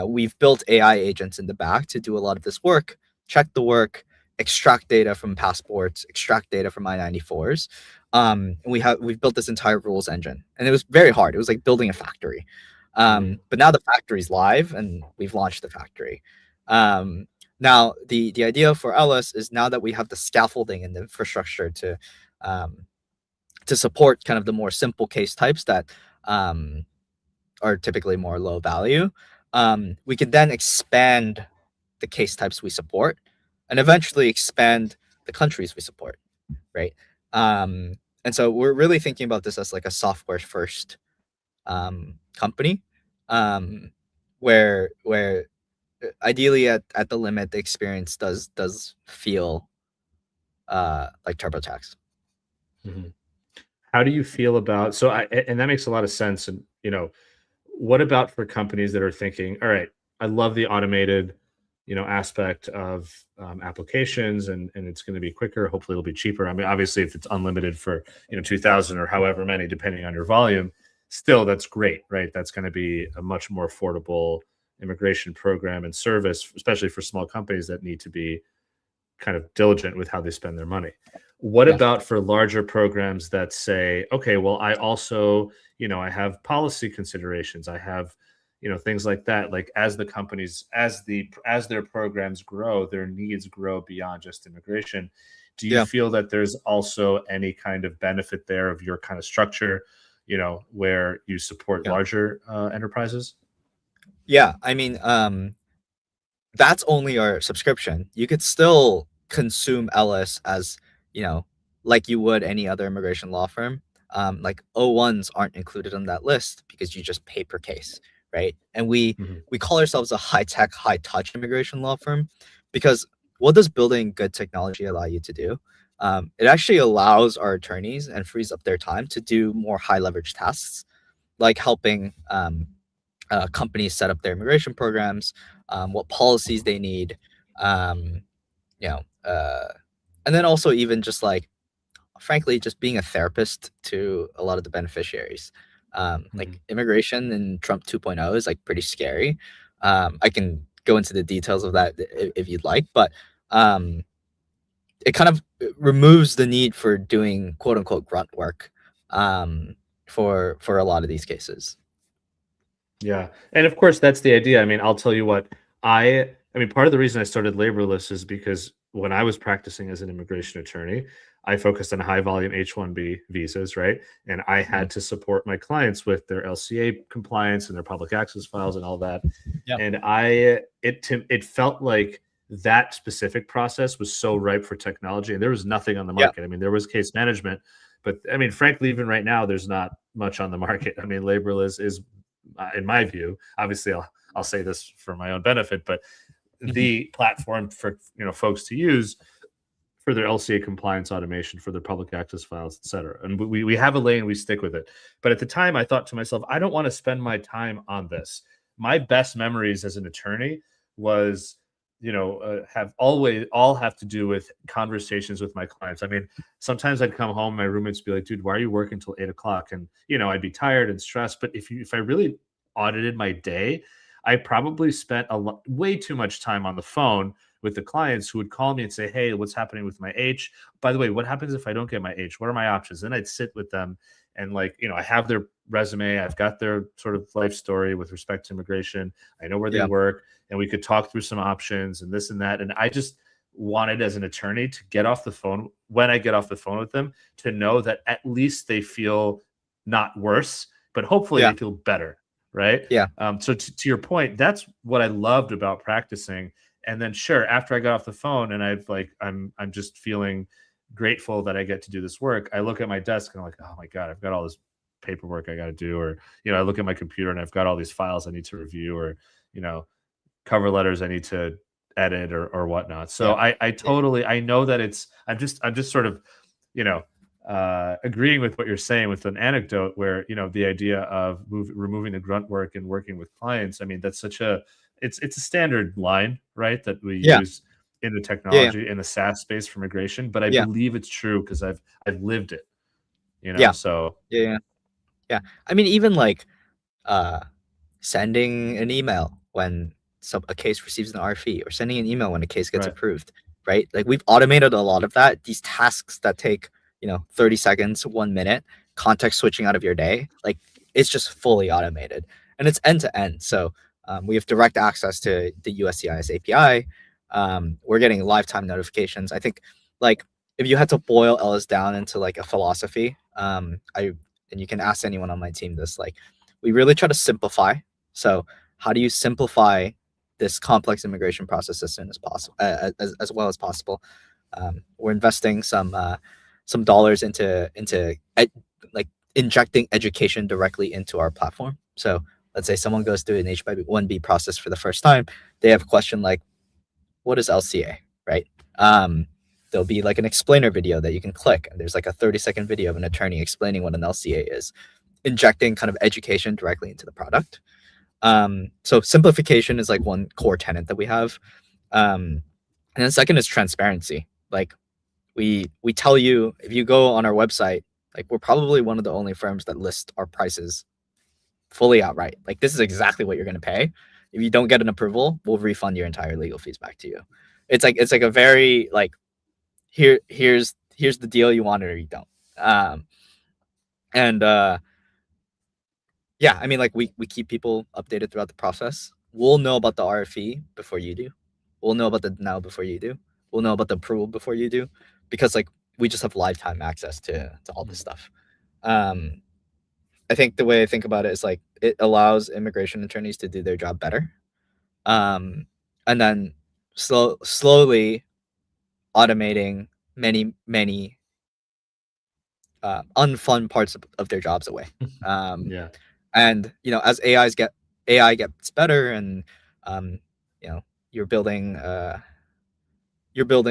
We've built AI agents in the back to do a lot of this work, check the work, extract data from passports, extract data from I-94s. And we've built this entire rules engine, and it was very hard. It was like building a factory. But now the factory's live, and we've launched the factory. Now the idea for Ellis is, now that we have the scaffolding and the infrastructure to support kind of the more simple case types that are typically more low value, we can then expand the case types we support and eventually expand the countries we support, right? And so we're really thinking about this as like a software first company, where ideally at the limit the experience does feel like TurboTax. Mm-hmm. How do you feel about, and that makes a lot of sense. And, what about for companies that are thinking, all right, I love the automated, aspect of applications, and it's going to be quicker. Hopefully it'll be cheaper. I mean, obviously if it's unlimited for, 2000 or however many, depending on your volume, still that's great, right? That's going to be a much more affordable immigration program and service, especially for small companies that need to be kind of diligent with how they spend their money. What about for larger programs that say, okay, well, I also, I have policy considerations, I have, things like that. Like as the companies, as their programs grow, their needs grow beyond just immigration. Do you feel that there's also any kind of benefit there of your kind of structure, where you support larger enterprises? Yeah, I mean, that's only our subscription. You could still consume Ellis as, like you would any other immigration law firm. Like O1s aren't included on that list because you just pay per case, right? And we call ourselves a high-tech, high-touch immigration law firm because what does building good technology allow you to do? It actually allows our attorneys and frees up their time to do more high-leverage tasks, like helping companies set up their immigration programs, what policies they need, and then also even just like, frankly, just being a therapist to a lot of the beneficiaries. Like immigration in Trump 2.0 is like pretty scary. I can go into the details of that if you'd like, but it kind of removes the need for doing quote unquote grunt work for a lot of these cases. Yeah. And of course, that's the idea. I mean, I'll tell you what, I mean, part of the reason I started Laborless is because when I was practicing as an immigration attorney, I focused on high volume H-1B visas, right? And I had to support my clients with their LCA compliance and their public access files and all that. And it felt like that specific process was so ripe for technology, and there was nothing on the market. I mean, there was case management, but I mean, frankly, even right now, there's not much on the market. I mean, Laborless is in my view, obviously I'll say this for my own benefit, but the platform for folks to use for their LCA compliance automation, for their public access files, et cetera. And we have a lane, we stick with it. But at the time I thought to myself, I don't want to spend my time on this. My best memories as an attorney was, all have to do with conversations with my clients. I mean, sometimes I'd come home, my roommates would be like, dude, why are you working till 8 o'clock? And, I'd be tired and stressed. But if I really audited my day, I probably spent way too much time on the phone with the clients who would call me and say, hey, what's happening with my H? By the way, what happens if I don't get my H? What are my options? Then I'd sit with them and I have their resume. I've got their sort of life story with respect to immigration. I know where they work, and we could talk through some options and this and that. And I just wanted as an attorney to get off the phone when I get off the phone with them, to know that at least they feel not worse, but hopefully Yeah. they feel better, right? Yeah. So to your point, that's what I loved about practicing. And then sure, after I got off the phone and I'm just feeling grateful that I get to do this work, I look at my desk and I'm like, oh my God, I've got all this paperwork I got to do. Or, I look at my computer and I've got all these files I need to review, or, cover letters I need to edit or whatnot. So Yeah. I totally, I know that I'm just sort of, agreeing with what you're saying with an anecdote where, the idea of removing the grunt work and working with clients. I mean, that's it's a standard line, right? That we Yeah. use in the Yeah. technology, in the SaaS space for migration, but I Yeah. believe it's true because I've lived it, Yeah. so. Yeah. Yeah. I mean, even like sending an email when a case receives an RFE, or sending an email when a case gets Right. approved, right? Like, we've automated a lot of that. These tasks that take 30 seconds, 1 minute, context switching out of your day, like, it's just fully automated, and it's end to end. So we have direct access to the USCIS API. We're getting lifetime notifications. I think, like, if you had to boil Ellis down into like a philosophy, and you can ask anyone on my team this, like, we really try to simplify. So how do you simplify this complex immigration process as soon as possible, as well as possible? We're investing some dollars into like injecting education directly into our platform. So let's say someone goes through an H-1B process for the first time. They have a question like, what is LCA, right? There'll be like an explainer video that you can click, and there's like a 30-second video of an attorney explaining what an LCA is, injecting kind of education directly into the product. So simplification is like one core tenet that we have. And then second is transparency. Like, we tell you, if you go on our website, like, we're probably one of the only firms that list our prices fully outright. Like, this is exactly what you're going to pay. If you don't get an approval, we'll refund your entire legal fees back to you. It's like a very like, here's the deal, you want it or you don't. And yeah, I mean, like, we keep people updated throughout the process. We'll know about the RFE before you do. We'll know about the denial before you do. We'll know about the approval before you do, because like, we just have lifetime access to all this stuff. I think the way I think about it is like, it allows immigration attorneys to do their job better, and then slowly automating many unfun parts of their jobs away. Yeah. And as AI gets better, and you're building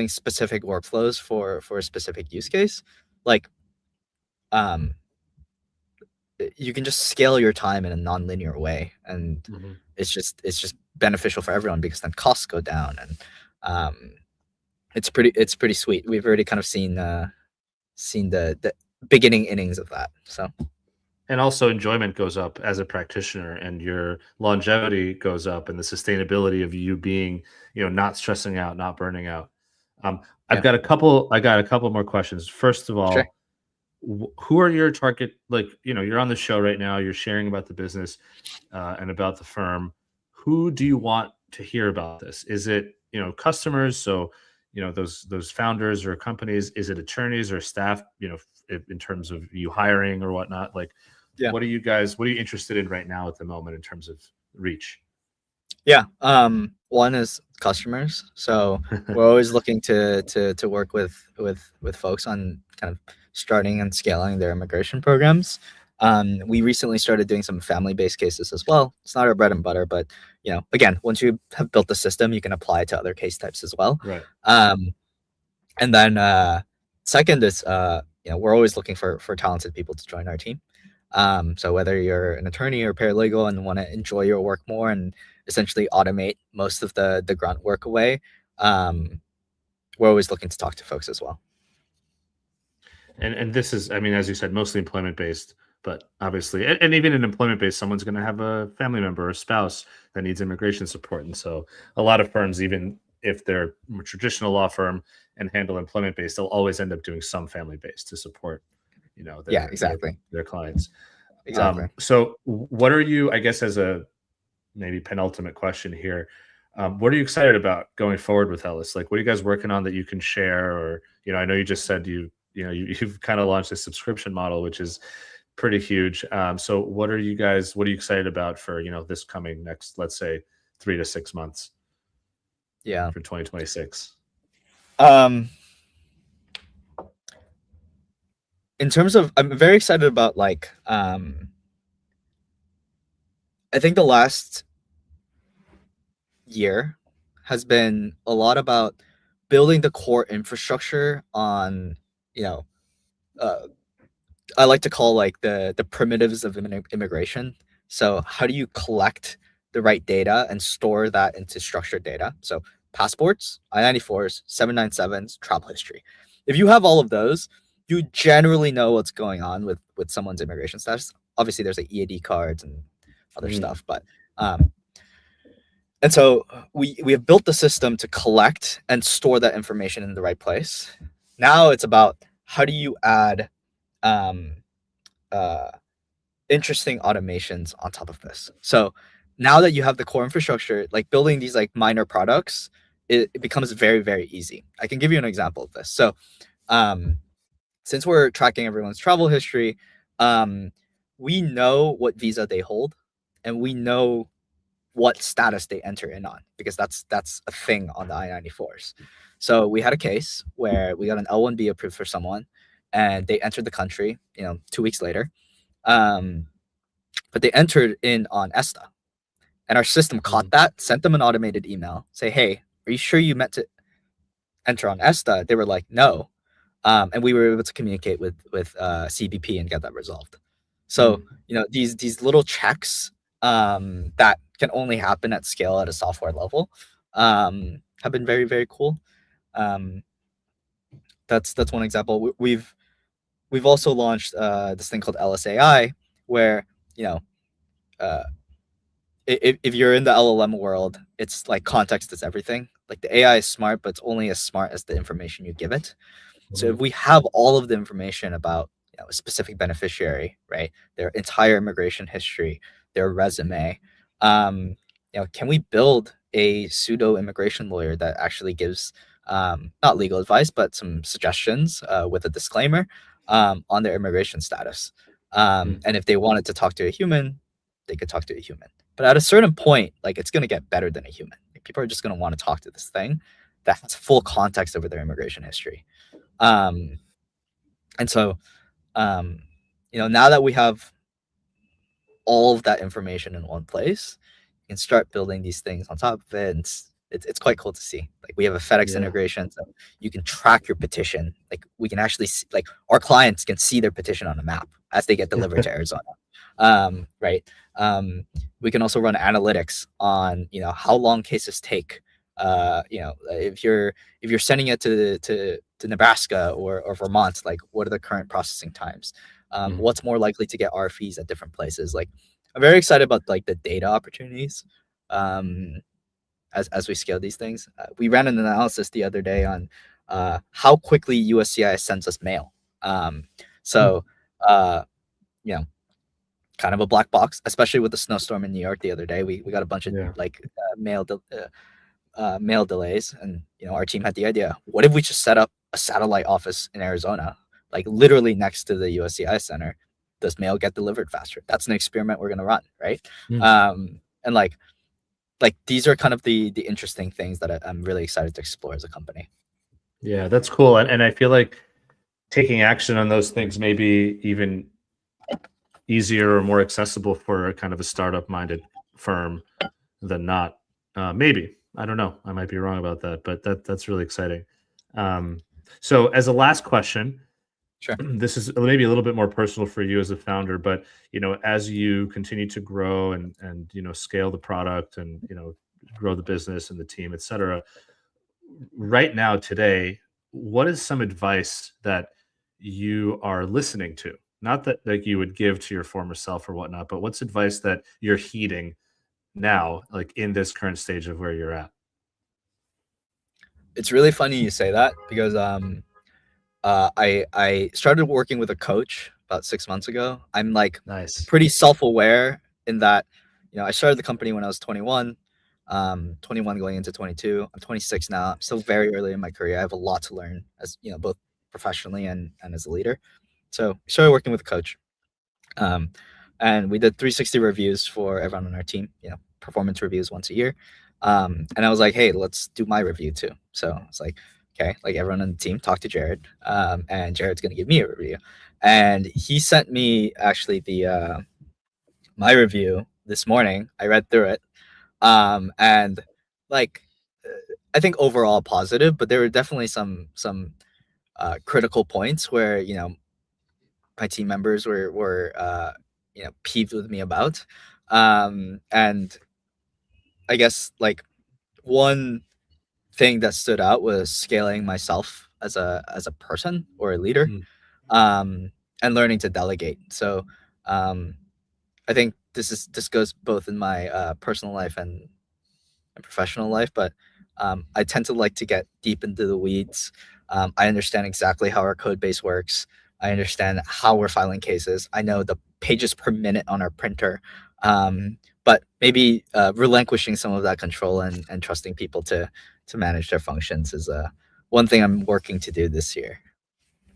specific workflows for a specific use case, like, you can just scale your time in a non-linear way, and it's just beneficial for everyone, because then costs go down, and it's pretty sweet. We've already kind of seen the beginning innings of that. So, and also enjoyment goes up as a practitioner, and your longevity goes up, and the sustainability of you being, not stressing out, not burning out. I got a couple more questions. First of all, sure. Who are your target? Like, you're on the show right now, you're sharing about the business and about the firm. Who do you want to hear about this? Is it, customers? So, those founders or companies? Is it attorneys or staff, in terms of you hiring or whatnot? Like, what are you interested in right now at the moment in terms of reach? Yeah. One is customers. So we're always looking to work with folks on kind of starting and scaling their immigration programs. We recently started doing some family-based cases as well. It's not our bread and butter, but again, once you have built the system, you can apply it to other case types as well. Right. And then second is we're always looking for talented people to join our team. So whether you're an attorney or paralegal and want to enjoy your work more and essentially automate most of the grunt work away, we're always looking to talk to folks as well. And this is, I mean, as you said, mostly employment based, but obviously, and even in employment based, someone's going to have a family member or spouse that needs immigration support. And so a lot of firms, even if they're a traditional law firm and handle employment based, they'll always end up doing some family based to support, their clients. Exactly. So what are you, I guess, as a maybe penultimate question here, What are you excited about going forward with Ellis? Like, what are you guys working on that you can share? Or, I know you just said you've kind of launched a subscription model, which is pretty huge. So what are you excited about for, this coming next, let's say 3 to 6 months Yeah. for 2026? In terms of, I'm very excited about like, I think the last year has been a lot about building the core infrastructure on, I like to call like the primitives of immigration. So how do you collect the right data and store that into structured data? So passports, I-94s, 797s, travel history. If you have all of those, you generally know what's going on with someone's immigration status. Obviously, there's like EAD cards and other stuff, but and so we have built the system to collect and store that information in the right place. Now it's about how do you add interesting automations on top of this. So now that you have the core infrastructure, like building these like minor products, it becomes very, very easy. I can give you an example of this. So since we're tracking everyone's travel history, we know what visa they hold, and we know what status they enter in on, because that's a thing on the I-94s. So we had a case where we got an L1B approved for someone, and they entered the country, 2 weeks later. But they entered in on ESTA, and our system caught that, sent them an automated email, say, hey, are you sure you meant to enter on ESTA? They were like, no. And we were able to communicate with CBP and get that resolved. So, these little checks that can only happen at scale at a software level have been very, very cool. That's one example. We've also launched this thing called Ellis AI, where if you're in the LLM world, it's like context is everything. Like the AI is smart, but it's only as smart as the information you give it. So if we have all of the information about a specific beneficiary, right, their entire immigration history, their resume, can we build a pseudo immigration lawyer that actually gives not legal advice, but some suggestions with a disclaimer on their immigration status? And if they wanted to talk to a human, they could talk to a human. But at a certain point, like it's going to get better than a human. Like, people are just going to want to talk to this thing that has full context over their immigration history. And so, now that we have all of that information in one place, you can start building these things on top of it. And it's quite cool to see. Like we have a FedEx integration, so you can track your petition. Like we can actually see, like our clients can see their petition on a map as they get delivered to Arizona. Right. We can also run analytics on, how long cases take. If you're sending it to Nebraska or Vermont, like what are the current processing times? What's more likely to get RFEs at different places? Like I'm very excited about like the data opportunities as we scale these things. We ran an analysis the other day on how quickly USCIS sends us mail. Kind of a black box, especially with the snowstorm in New York the other day. We got a bunch of mail delays, and our team had the idea, what if we just set up a satellite office in Arizona, like literally next to the USCIS center? Does mail get delivered faster? That's an experiment we're going to run, right? And like these are kind of the interesting things that I'm really excited to explore as a company. Yeah, that's cool. And I feel like taking action on those things may be even easier or more accessible for kind of a startup minded firm than not. Maybe, I don't know. I might be wrong about that, but that's really exciting. So as a last question, sure, this is maybe a little bit more personal for you as a founder, but as you continue to grow and scale the product and grow the business and the team, et cetera, right now today, what is some advice that you are listening to? Not that like you would give to your former self or whatnot, but what's advice that you're heeding now, like in this current stage of where you're at? It's really funny you say that, because I started working with a coach about 6 months ago. I'm like Nice. pretty self-aware in that, I started the company when I was 21. 21 going into 22. I'm 26 now. I'm still very early in my career. I have a lot to learn as both professionally and as a leader. So I started working with a coach. And we did 360 reviews for everyone on our team, performance reviews once a year. And I was like, hey, let's do my review too. So it's like, okay, like everyone on the team, talk to Jared, and Jared's going to give me a review. And he sent me actually the my review this morning. I read through it, and like I think overall positive, but there were definitely some critical points where my team members were peeved with me about, and I guess like one thing that stood out was scaling myself as a person or a leader, and learning to delegate. So I think this goes both in my personal life and professional life, but I tend to like to get deep into the weeds. I understand exactly how our code base works. I understand how we're filing cases. I know the pages per minute on our printer. But maybe relinquishing some of that control and trusting people to manage their functions is one thing I'm working to do this year.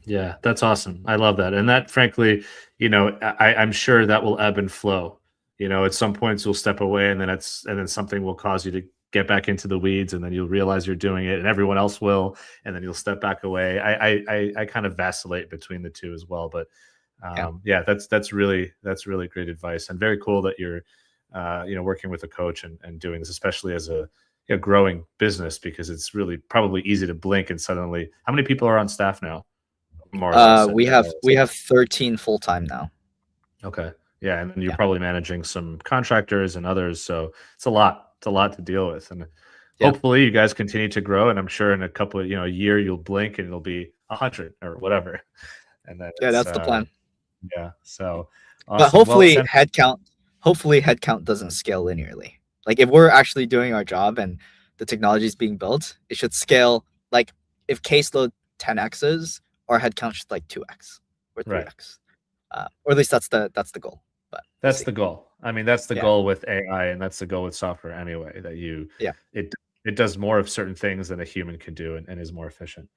Yeah, that's awesome. I love that. And that, frankly, I'm sure that will ebb and flow. At some points you'll step away, and then something will cause you to get back into the weeds, and then you'll realize you're doing it, and everyone else will, and then you'll step back away. I kind of vacillate between the two as well. But yeah, that's really great advice, and very cool that you're working with a coach and doing this, especially as a growing business, because it's really probably easy to blink and suddenly. How many people are on staff now? More or less, we have 13 full-time now. Okay. Yeah, and then you're probably managing some contractors and others, so it's a lot to deal with. And hopefully you guys continue to grow, and I'm sure in a couple of a year you'll blink and it'll be 100 or whatever. And then that's the plan. Yeah. So awesome. But hopefully headcount doesn't scale linearly. Like if we're actually doing our job and the technology is being built, it should scale. Like if caseload 10x's, our headcount should like 2x or 3x, or at least that's the goal. But that's the goal. I mean, that's the goal with AI, and that's the goal with software anyway. That it does more of certain things than a human can do, and is more efficient.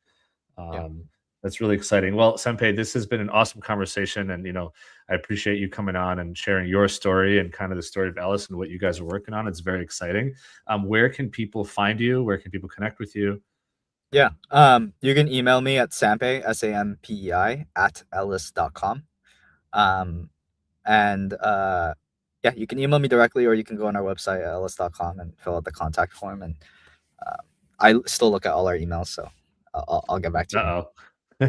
That's really exciting. Well, Sampei, this has been an awesome conversation, and I appreciate you coming on and sharing your story and kind of the story of Ellis and what you guys are working on. It's very exciting. Where can people find you? Where can people connect with you? Yeah. You can email me at Sampei, SAMPEI, @ellis.com. And you can email me directly, or you can go on our website, ellis.com, and fill out the contact form. And I still look at all our emails, so I'll get back to you.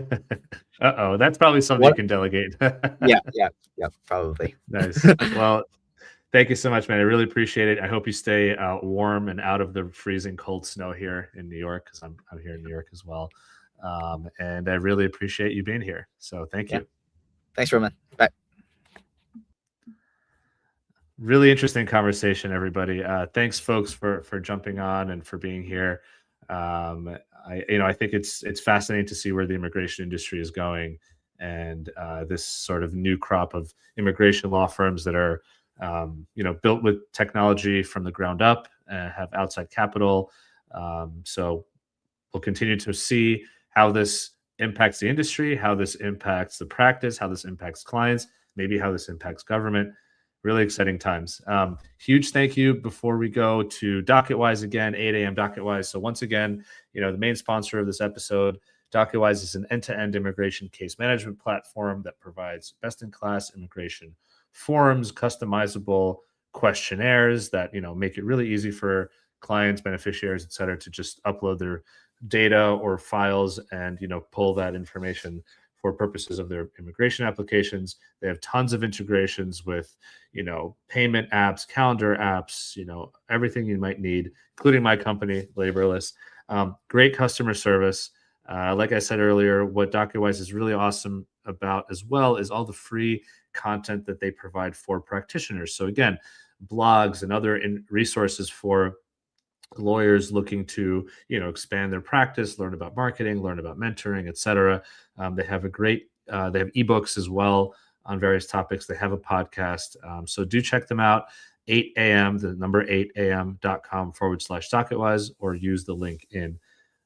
That's probably something you can delegate. Yeah, probably. Nice. Well, thank you so much, man. I really appreciate it. I hope you stay warm and out of the freezing cold snow here in New York, because I'm here in New York as well. And I really appreciate you being here. So thank you. Thanks, Roman. Bye. Really interesting conversation, everybody. Thanks, folks, for jumping on and for being here. I think it's fascinating to see where the immigration industry is going, and this sort of new crop of immigration law firms that are built with technology from the ground up and have outside capital. So we'll continue to see how this impacts the industry, how this impacts the practice, how this impacts clients, maybe how this impacts government. Really exciting times. Huge thank you before we go to DocketWise again, 8 a.m. DocketWise. So once again, the main sponsor of this episode, DocketWise, is an end-to-end immigration case management platform that provides best-in-class immigration forms, customizable questionnaires that make it really easy for clients, beneficiaries, et cetera, to just upload their data or files and pull that information for purposes of their immigration applications. They have tons of integrations with payment apps, calendar apps, everything you might need, including my company, Laborless. Great customer service. Like I said earlier, what DocketWise is really awesome about as well is all the free content that they provide for practitioners. So again, blogs and other resources for lawyers looking to expand their practice, learn about marketing, learn about mentoring, etc. They have they have ebooks as well on various topics. They have a podcast, so do check them out. 8 a.m., the number 8 am.com/SocketWise, or use the link in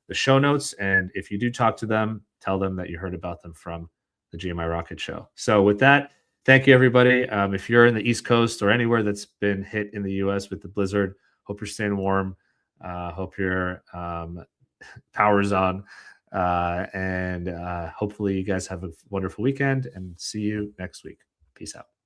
the show notes. And if you do talk to them, tell them that you heard about them from the GMI Rocket Show. So with that, thank you, everybody. If you're in the East Coast or anywhere that's been hit in the U.S. with the blizzard, hope you're staying warm. Hope your power's on. And hopefully you guys have a wonderful weekend, and see you next week. Peace out.